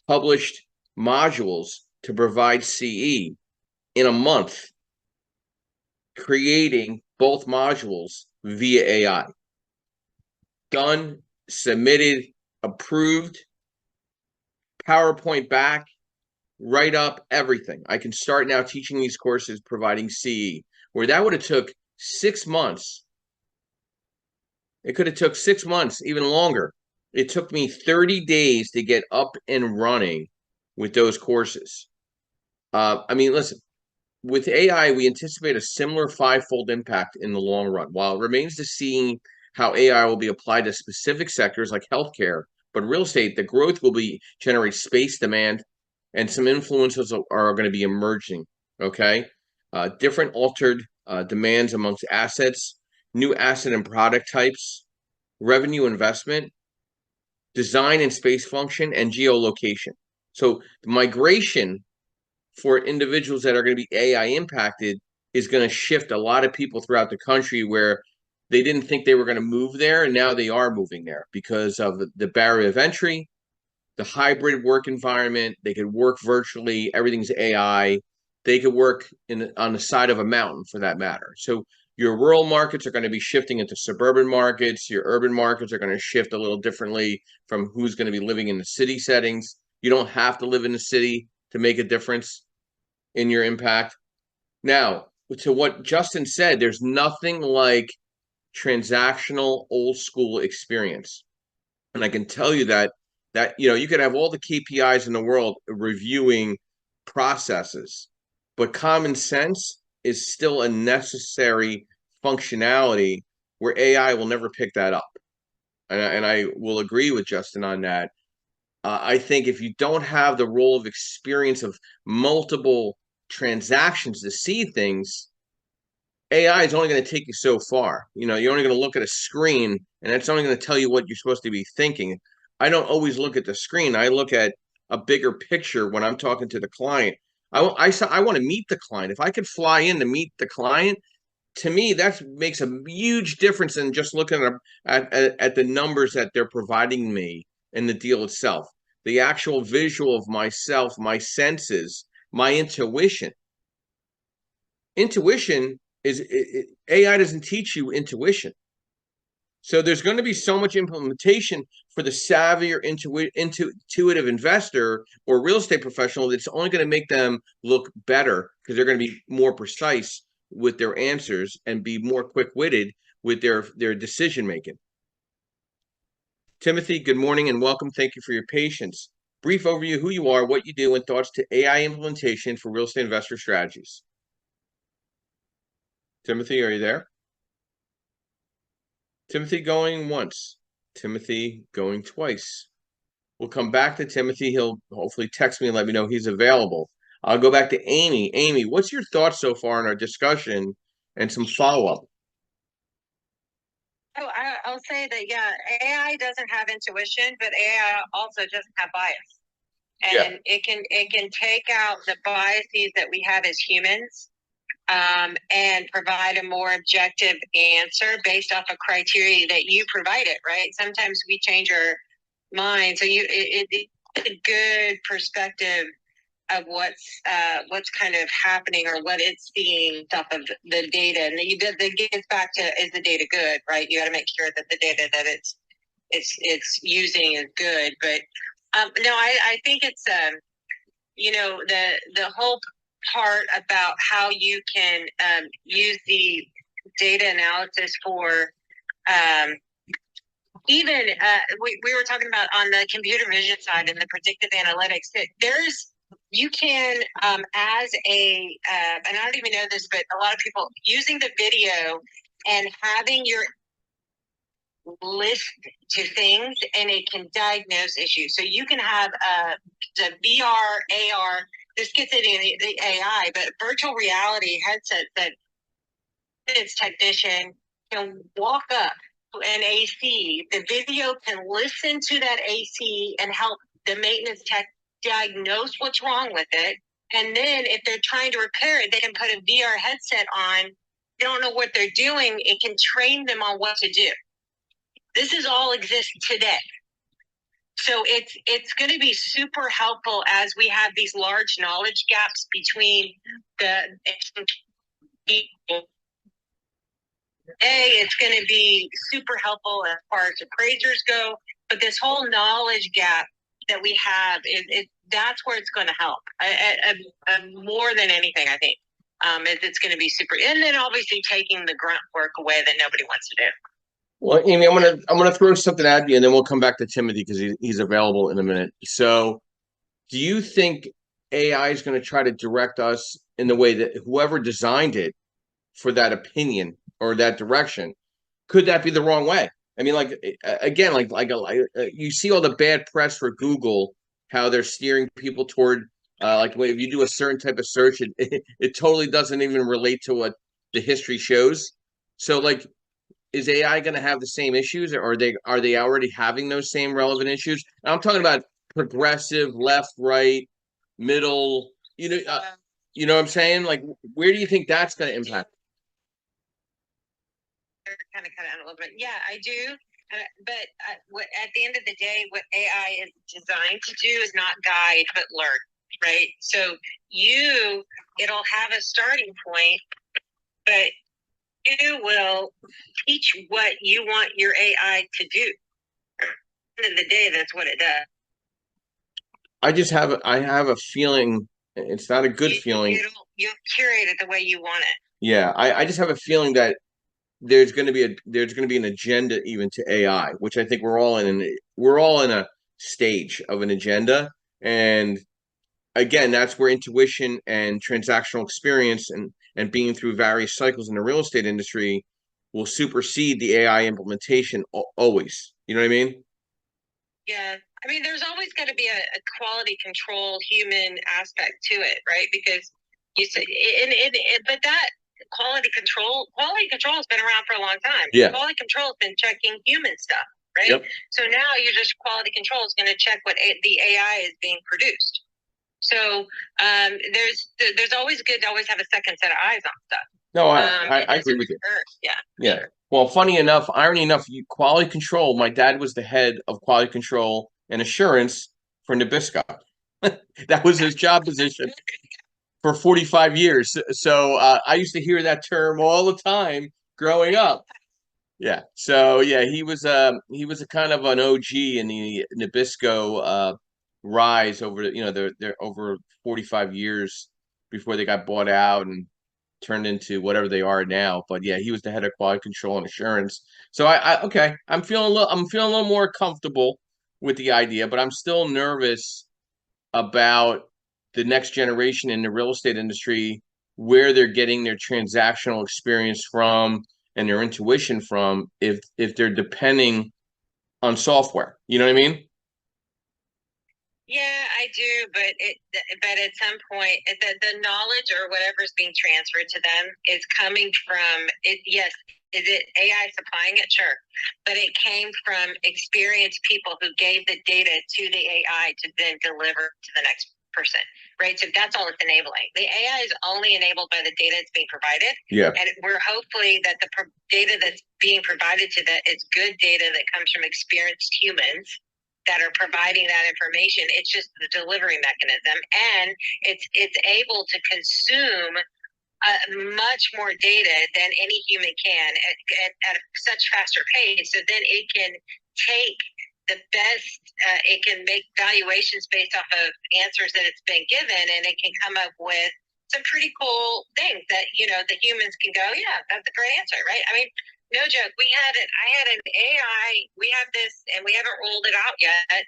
published modules to provide CE in a month, creating both modules via AI. Done, submitted, approved, PowerPoint back, write up, everything. I can start now teaching these courses, providing CE, where that would have took 6 months. It could have took 6 months, even longer. It took me 30 days to get up and running with those courses. Listen, with AI, we anticipate a similar 5-fold impact in the long run. While it remains to see how AI will be applied to specific sectors like healthcare, but real estate, the growth will generate space demand, and some influences are going to be emerging. Okay, different altered demands amongst assets, new asset and product types, revenue investment, design and space function, and geolocation. So the migration for individuals that are going to be AI impacted is going to shift a lot of people throughout the country where they didn't think they were going to move there, and now they are moving there because of the barrier of entry, the hybrid work environment. They could work virtually. Everything's AI. They could work on the side of a mountain for that matter. So your rural markets are going to be shifting into suburban markets. Your urban markets are going to shift a little differently from who's going to be living in the city settings. You don't have to live in the city to make a difference in your impact. Now, to what Justin said, there's nothing like transactional old school experience. And I can tell you that you could have all the KPIs in the world reviewing processes, but common sense is still a necessary functionality where AI will never pick that up. And I will agree with Justin on that. I think if you don't have the role of experience of multiple transactions to see things, AI is only going to take you so far. You're only going to look at a screen, and that's only going to tell you what you're supposed to be thinking. I don't always look at the screen. I look at a bigger picture when I'm talking to the client. I want to meet the client. If I could fly in to meet the client, to me, that makes a huge difference than just looking at the numbers that they're providing me in the deal itself. The actual visual of myself, my senses, my intuition. Intuition AI doesn't teach you intuition. So there's going to be so much implementation for the savvier intuitive investor or real estate professional that's only going to make them look better because they're going to be more precise with their answers and be more quick-witted with their decision making. Timothy, good morning and welcome. Thank you for your patience. Brief overview of who you are, what you do, and thoughts to AI implementation for real estate investor strategies. Timothy, are you there? Timothy going once. Timothy going twice. We'll come back to Timothy. He'll hopefully text me and let me know he's available. I'll go back to Amy. Amy, what's your thoughts so far in our discussion and some follow-up? Oh, I'll say that, yeah, AI doesn't have intuition, but AI also doesn't have bias. And it can take out the biases that we have as humans and provide a more objective answer based off a criteria that you provided, right? Sometimes we change our mind. So it's a good perspective of what's kind of happening or what it's seeing off of the data. And that gets back to, is the data good, right? You got to make sure that the data that it's using is good. But no, I think it's the whole part about how you can use the data analysis for even we were talking about on the computer vision side and the predictive analytics that there's you can, as a, and I don't even know this, but a lot of people using the video and having your list to things, and it can diagnose issues. So you can have the VR, AR, this gets it in the AI, but virtual reality headset that its technician can walk up to an AC. The video can listen to that AC and help the maintenance tech diagnose what's wrong with it. And then if they're trying to repair it, they can put a VR headset on. They don't know what they're doing. It can train them on what to do. This is all exists today. So it's going to be super helpful as we have these large knowledge gaps between the people. It's going to be super helpful as far as appraisers go, but this whole knowledge gap that we have is that's where it's going to help. More than anything, I think, it's going to be super. And then obviously taking the grunt work away that nobody wants to do. Well, Amy, I'm gonna throw something at you, and then we'll come back to Timothy because he's available in a minute. So, do you think AI is going to try to direct us in the way that whoever designed it for that opinion or that direction, could that be the wrong way? I mean, like again, like you see all the bad press for Google, how they're steering people toward like if you do a certain type of search, it totally doesn't even relate to what the history shows. So, like, is AI going to have the same issues, or are they already having those same relevant issues? And I'm talking about progressive, left, right, middle. You know what I'm saying? Like, where do you think that's going to impact? Kind of cut out a little bit. Yeah, I do. But what, at the end of the day, what AI is designed to do is not guide, but learn, right? So it'll have a starting point, but you will teach what you want your AI to do. At the end of the day, that's what it does. I have a feeling, it's not a good feeling. You'll curate it the way you want it. Yeah, I just have a feeling that there's going to be an agenda even to AI, which I think we're all in a stage of an agenda. And again, that's where intuition and transactional experience and being through various cycles in the real estate industry will supersede the AI implementation always. You know what I mean? Yeah. I mean, there's always got to be a quality control human aspect to it, right? Because you say, but that quality control has been around for a long time. Yeah. Quality control has been checking human stuff, right? Yep. So now you're just quality control is going to check what the AI is being produced. So there's always good to always have a second set of eyes on stuff. No, I agree with you. Yeah. Yeah. Well, funny enough, irony enough, quality control, my dad was the head of quality control and assurance for Nabisco. That was his job position for 45 years. So I used to hear that term all the time growing up. Yeah. So yeah, he was a kind of an OG in the Nabisco rise over they're over 45 years before they got bought out and turned into whatever they are now. But yeah, he was the head of quality control and assurance. So okay, I'm feeling a little more comfortable with the idea, but I'm still nervous about the next generation in the real estate industry, where they're getting their transactional experience from and their intuition from, if they're depending on software. You know what I mean? Yeah, I do, but at some point, the knowledge or whatever is being transferred to them is coming from it. Yes, is it AI supplying it? Sure, but it came from experienced people who gave the data to the AI to then deliver to the next person, right? So that's all it's enabling. The AI is only enabled by the data that's being provided. Yeah, and we're hopefully that the data that's being provided to that is good data that comes from experienced humans that are providing that information. It's just the delivery mechanism, and it's able to consume much more data than any human can at such faster pace. So then it can take the best, it can make valuations based off of answers that it's been given, and it can come up with some pretty cool things that, the humans can go, yeah, that's a great answer, right? I mean, no joke. I had an AI. We have this, and we haven't rolled it out yet.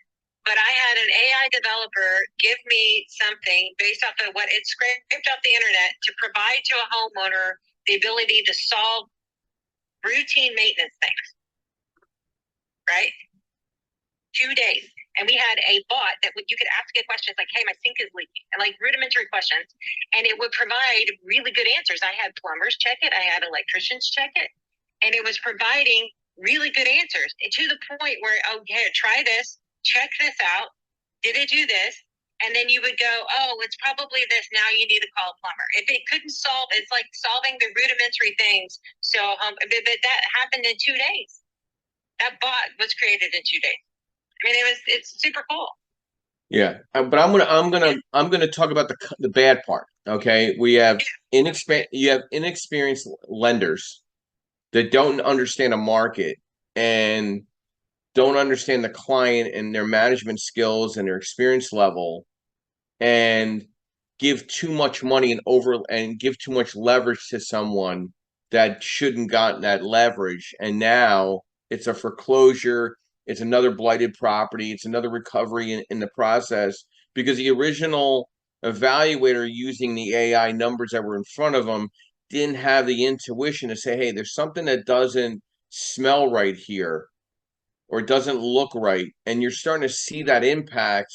but I had an AI developer give me something based off of what it scraped off the internet to provide to a homeowner the ability to solve routine maintenance things, right? 2 days. And we had a bot that you could ask it questions like, hey, my sink is leaking, and like rudimentary questions. And it would provide really good answers. I had plumbers check it. I had electricians check it. And it was providing really good answers to the point where, oh, yeah, try this, check this out. Did it do this? And then you would go, oh, it's probably this. Now you need to call a plumber. If it couldn't solve, it's like solving the rudimentary things. So but that happened in 2 days. That bot was created in 2 days. I mean, it's super cool. Yeah, but I'm gonna talk about the bad part. Okay, we have inexperienced lenders that don't understand a market and don't understand the client and their management skills and their experience level, and give too much money and give too much leverage to someone that shouldn't gotten that leverage, and now it's a foreclosure. It's another blighted property. It's another recovery in the process because the original evaluator using the AI numbers that were in front of them didn't have the intuition to say, hey, there's something that doesn't smell right here or it doesn't look right. And you're starting to see that impact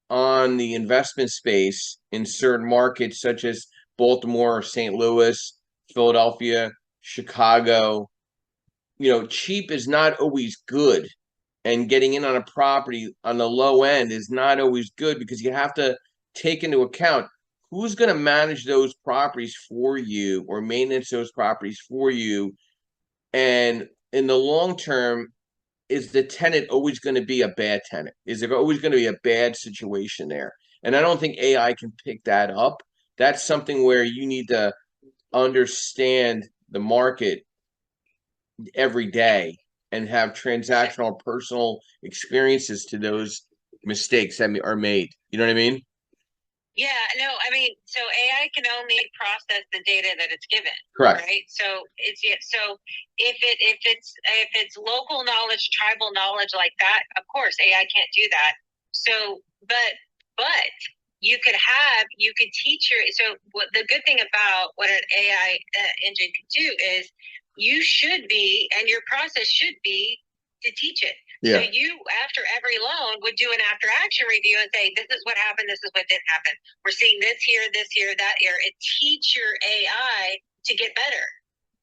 on the investment space in certain markets such as Baltimore, St. Louis, Philadelphia, Chicago. Cheap is not always good. And getting in on a property on the low end is not always good because you have to take into account who's going to manage those properties for you or maintenance those properties for you. And in the long term, is the tenant always going to be a bad tenant? Is there always going to be a bad situation there? And I don't think AI can pick that up. That's something where you need to understand the market every day and have transactional personal experiences to those mistakes that are made. You know what I mean? Yeah, no, I mean, so AI can only process the data that it's given. Correct. Right. So if it's local knowledge, tribal knowledge like that, of course AI can't do that. So, but you could teach the good thing about what an AI engine can do is you should be, and your process should be to teach it. Yeah. So you, after every loan, would do an after action review and say, this is what happened, this is what didn't happen. We're seeing this here, that here. And teach your AI to get better,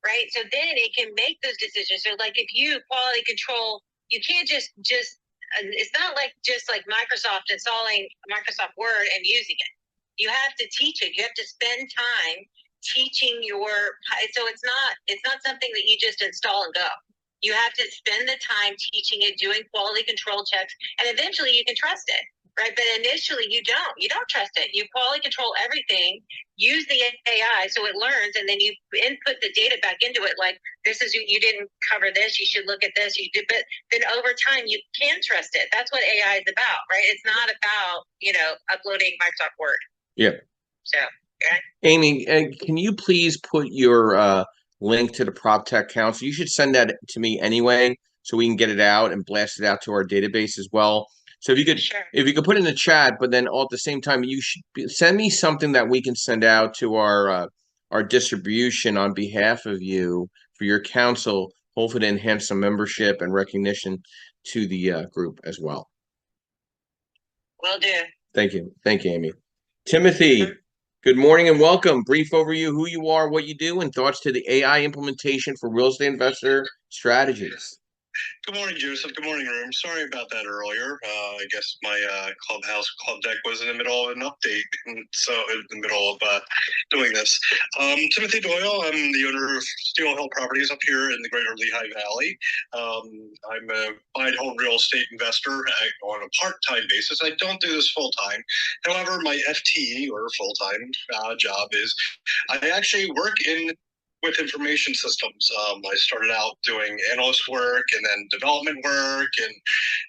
right? So then it can make those decisions. So like if you quality control, you can't just it's not like just like Microsoft installing Microsoft Word and using it. You have to teach it. You have to spend time teaching so it's not something that you just install and go. You have to spend the time teaching it, doing quality control checks, and eventually you can trust it, right? But initially you don't trust it. You quality control everything, use the AI so it learns, and then you input the data back into it. Like, you didn't cover this, you should look at this, but then over time you can trust it. That's what AI is about, right? It's not about, uploading Microsoft Word. Yeah. So, okay. Amy, can you please put your link to the PropTech Council? You should send that to me anyway, so we can get it out and blast it out to our database as well. So if you could put it in the chat, but then all at the same time, you should send me something that we can send out to our distribution on behalf of you for your council, hopefully to enhance some membership and recognition to the group as well. Will do. Thank you, Amy. Timothy. Good morning and welcome. Brief overview, who you are, what you do, and thoughts to the AI implementation for real estate investor strategies. Good morning, Joseph. Good morning, room. Sorry about that earlier. I guess my Clubhouse club deck was in the middle of an update, so in the middle of doing this. Timothy Doyle. I'm the owner of Steel Hill Properties up here in the Greater Lehigh Valley. I'm a buy-and-hold real estate investor on a part-time basis. I don't do this full-time. However, my FTE or full-time job is I actually work with information systems. I started out doing analyst work and then development work, and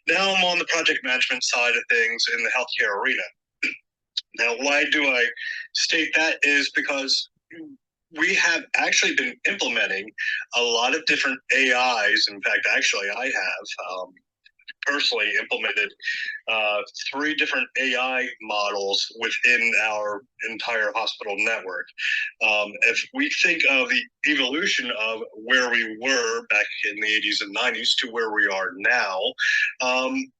now I'm on the project management side of things in the healthcare arena. Now, why do I state that is because we have actually been implementing a lot of different AIs. In fact, actually, I have personally implemented 3 different AI models within our entire hospital network. If we think of the evolution of where we were back in the 80s and 90s to where we are now,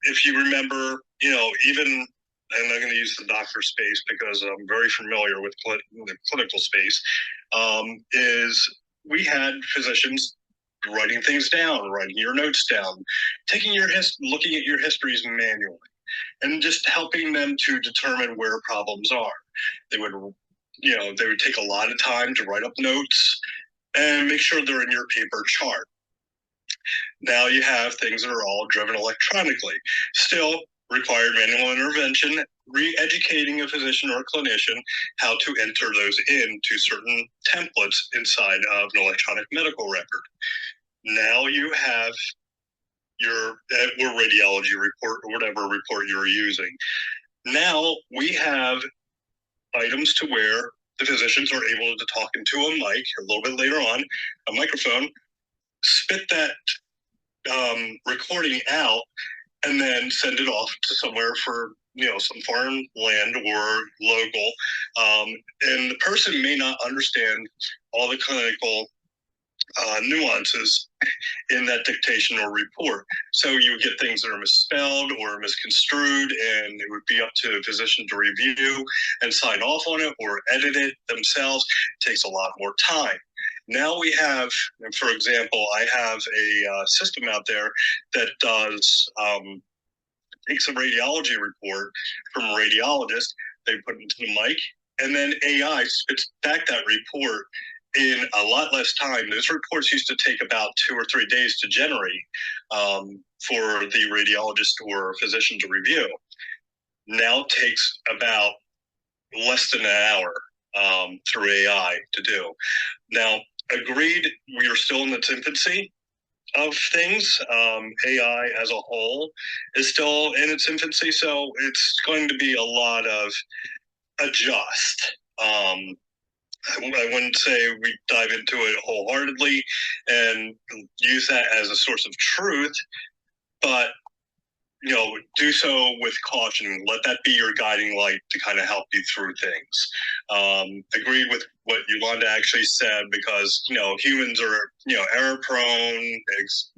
if you remember, even, and I'm going to use the doctor space because I'm very familiar with the clinical space, is we had physicians writing things down, writing your notes down, looking at your histories manually, and just helping them to determine where problems are. They would take a lot of time to write up notes and make sure they're in your paper chart. Now you have things that are all driven electronically. Still required manual intervention, re-educating a physician or clinician how to enter those into certain templates inside of an electronic medical record. Now you have your radiology report or whatever report you're using. Now we have items to where the physicians are able to talk into a mic a little bit later on, a microphone, spit that recording out, and then send it off to somewhere for some foreign land or local. And the person may not understand all the clinical nuances in that dictation or report. So you would get things that are misspelled or misconstrued, and it would be up to a physician to review and sign off on it or edit it themselves. It takes a lot more time. Now we have, for example, I have a system out there that does takes a radiology report from a radiologist, they put it into the mic, and then AI spits back that report in a lot less time. Those reports used to take about 2 or 3 days to generate for the radiologist or physician to review. Now takes about less than an hour through AI to do. Now, agreed, we are still in its infancy of things. AI as a whole is still in its infancy, so it's going to be a lot of adjust. I wouldn't say we dive into it wholeheartedly and use that as a source of truth, but do so with caution. Let that be your guiding light to kind of help you through things. Agree with what Yolanda actually said, because humans are error prone.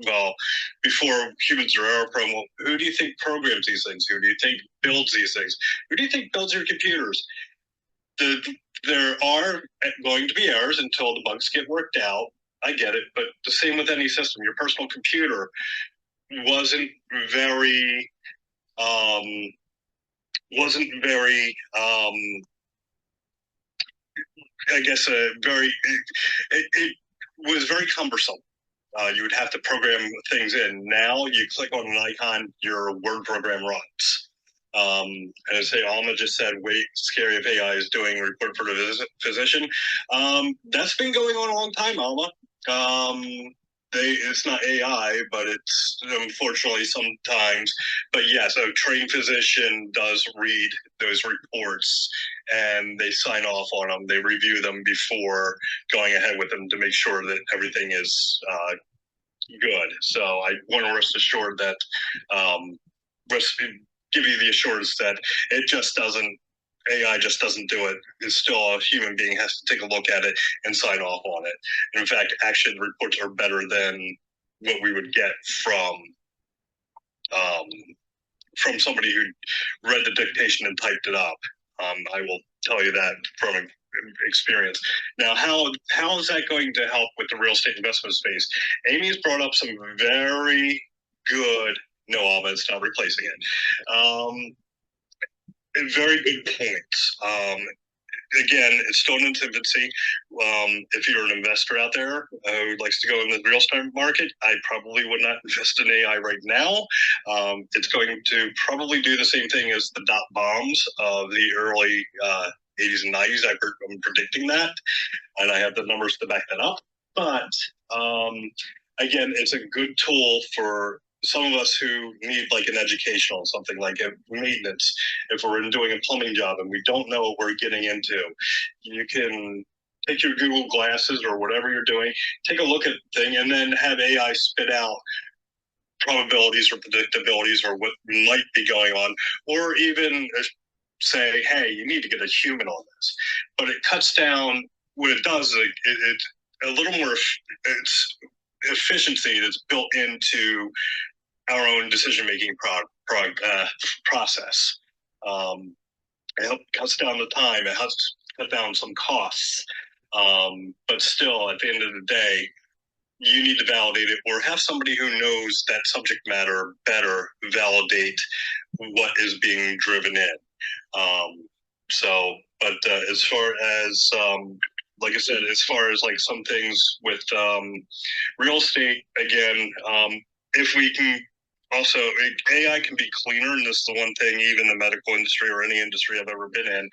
Well, before humans are error prone, well, who do you think programs these things? Who do you think builds these things? Who do you think builds your computers? There are going to be errors until the bugs get worked out. I get it, but the same with any system. Your personal computer wasn't very it was very cumbersome. You would have to program things in. Now you click on an icon, your Word program runs. And I say, Alma just said, wait, scary if AI is doing a report for the physician. That's been going on a long time, Alma. It's not AI, but it's unfortunately sometimes. But yes, a trained physician does read those reports and they sign off on them. They review them before going ahead with them to make sure that everything is good. So I want to rest assured that give you the assurance that it just doesn't, AI just doesn't do it. It's still a human being has to take a look at it and sign off on it. And in fact, actually, the reports are better than what we would get from somebody who read the dictation and typed it up. I will tell you that from experience. Now, how is that going to help with the real estate investment space? Amy has brought up some very good, no, Alma, it's not replacing it. Very good points. Again, it's still in its infancy. If you're an investor out there who likes to go in the real estate market, I probably would not invest in AI right now. It's going to probably do the same thing as the dot bombs of the early 80s and 90s. I'm predicting that, and I have the numbers to back that up. But again, it's a good tool for some of us who need like an educational, something like a maintenance. If we're doing a plumbing job and we don't know what we're getting into, you can take your Google glasses or whatever you're doing, take a look at the thing, and then have AI spit out probabilities or predictabilities or what might be going on, or even say, hey, you need to get a human on this. But it cuts down, what it does is it a little more, it's efficiency that's built into our own decision-making process. It cuts down the time, it helps cut down some costs. But still, at the end of the day, you need to validate it or have somebody who knows that subject matter better validate what is being driven in. But as far as, like I said, as far as like some things with real estate, again, if we can also, AI can be cleaner, and this is the one thing, even the medical industry or any industry I've ever been in,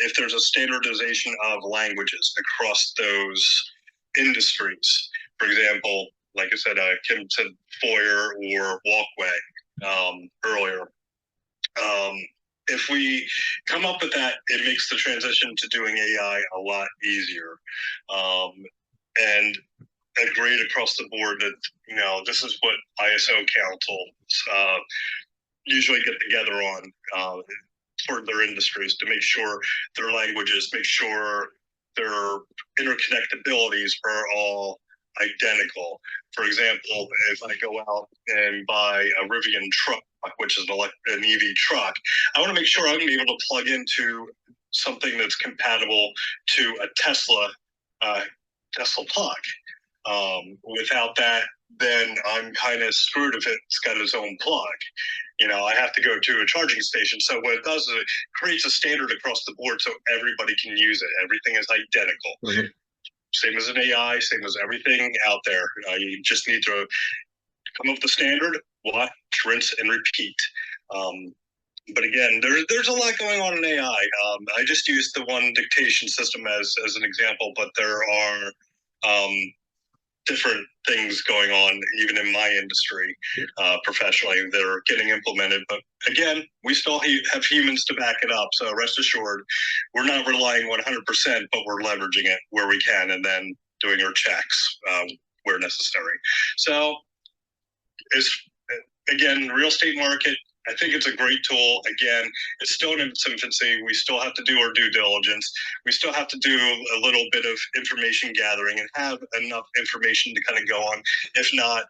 if there's a standardization of languages across those industries. For example, like I said, Kim said foyer or walkway earlier. If we come up with that, it makes the transition to doing AI a lot easier. And agreed across the board that, you know, this is what ISO councils usually get together on for their industries to make sure their languages, make sure their interconnectabilities are all identical. For example, if I go out and buy a Rivian truck, which is an EV truck, I want to make sure I'm going to be able to plug into something that's compatible to a Tesla plug. Without that, then I'm kind of screwed if it's got its own plug. You know, I have to go to a charging station. So what it does is it creates a standard across the board so everybody can use it. Everything is identical. Mm-hmm. Same as an AI, same as everything out there. You just need to come up with the standard, watch, rinse, and repeat. But again, there's a lot going on in AI. I just used the one dictation system as an example, but there are different things going on even in my industry professionally that are getting implemented. But again, we still have humans to back it up. So rest assured, we're not relying 100%, but we're leveraging it where we can and then doing our checks where necessary. So again, real estate market, I think it's a great tool. Again, it's still in its infancy. We still have to do our due diligence. We still have to do a little bit of information gathering and have enough information to kind of go on. If not,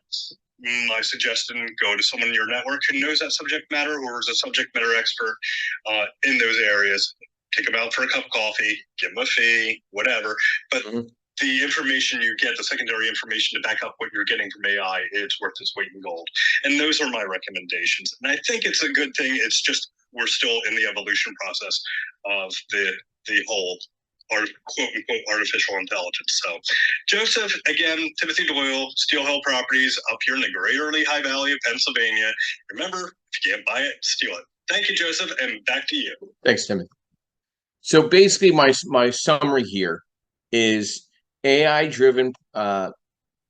my suggestion, go to someone in your network who knows that subject matter or is a subject matter expert in those areas. Take them out for a cup of coffee, give them a fee, whatever. But the information you get, the secondary information to back up what you're getting from AI, it's worth its weight in gold. And those are my recommendations. And I think it's a good thing. It's just we're still in the evolution process of the whole quote unquote artificial intelligence. So Joseph, again, Timothy Doyle, Steel Hill Properties up here in the Greater Lehigh Valley of Pennsylvania. Remember, if you can't buy it, steal it. Thank you, Joseph, and back to you. Thanks, Timothy. So basically my summary here is AI-driven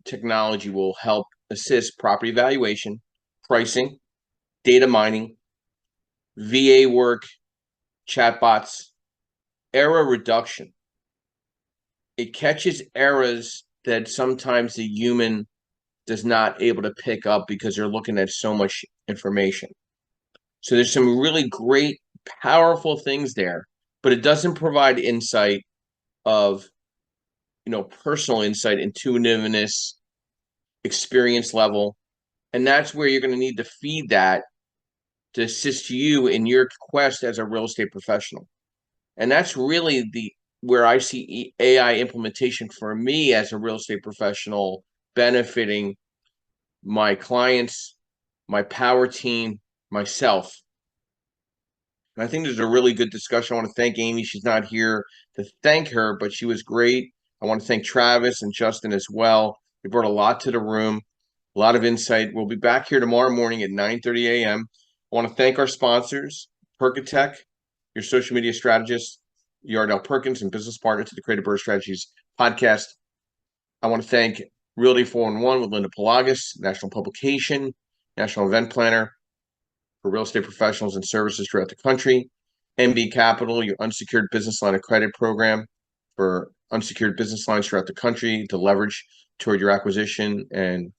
technology will help assist property valuation, pricing, data mining, VA work, chatbots, error reduction. It catches errors that sometimes the human does not able to pick up because they're looking at so much information. So there's some really great, powerful things there, but it doesn't provide insight of, you know, personal insight, intuitiveness, experience level. And that's where you're going to need to feed that to assist you in your quest as a real estate professional. And that's really where I see AI implementation for me as a real estate professional benefiting my clients, my power team, myself. And I think there's a really good discussion. I want to thank Amy. She's not here to thank her, but she was great. I want to thank Travis and Justin as well. They brought a lot to the room, a lot of insight. We'll be back here tomorrow morning at 9:30 a.m. I want to thank our sponsors, Perkatech, your social media strategist, Yardell Perkins, and business partner to the Creative Bird Strategies podcast. I want to thank Realty 411 with Linda Pelagas, national publication, national event planner for real estate professionals and services throughout the country. MB Capital, your unsecured business line of credit program for unsecured business lines throughout the country to leverage toward your acquisition and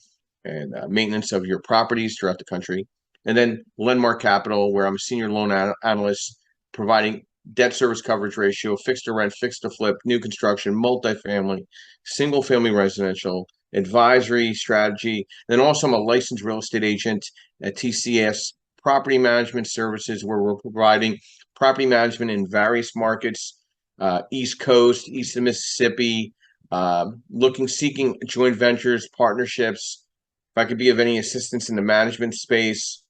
and maintenance of your properties throughout the country. And then Lendmark Capital, where I'm a senior loan analyst, providing debt service coverage ratio, fixed to rent, fixed to flip, new construction, multifamily, single family residential, advisory strategy. Then also I'm a licensed real estate agent at TCS Property Management Services, where we're providing property management in various markets, East Coast, east of Mississippi, seeking joint ventures, partnerships. If I could be of any assistance in the management space,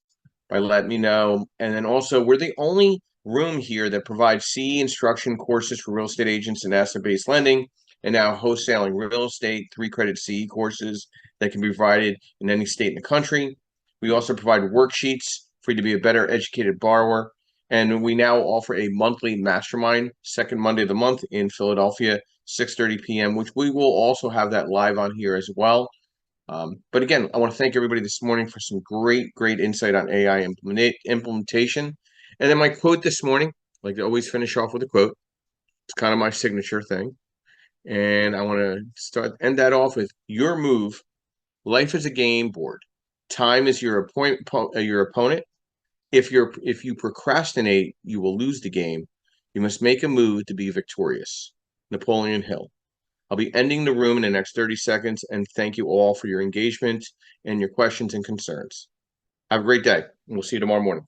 by letting me know. And then also, we're the only room here that provides CE instruction courses for real estate agents and asset-based lending, and now wholesaling real estate, 3-credit CE courses that can be provided in any state in the country. We also provide worksheets for you to be a better educated borrower. And we now offer a monthly mastermind, second Monday of the month in Philadelphia, 6:30 p.m., which we will also have that live on here as well. But again, I want to thank everybody this morning for some great insight on AI implementation. And then my quote this morning, I like to always finish off with a quote. It's kind of my signature thing. And I want to end that off with, your move. Life is a game board. Time is your opponent. If you procrastinate, you will lose the game. You must make a move to be victorious. Napoleon Hill. I'll be ending the room in the next 30 seconds, and thank you all for your engagement and your questions and concerns. Have a great day, and we'll see you tomorrow morning.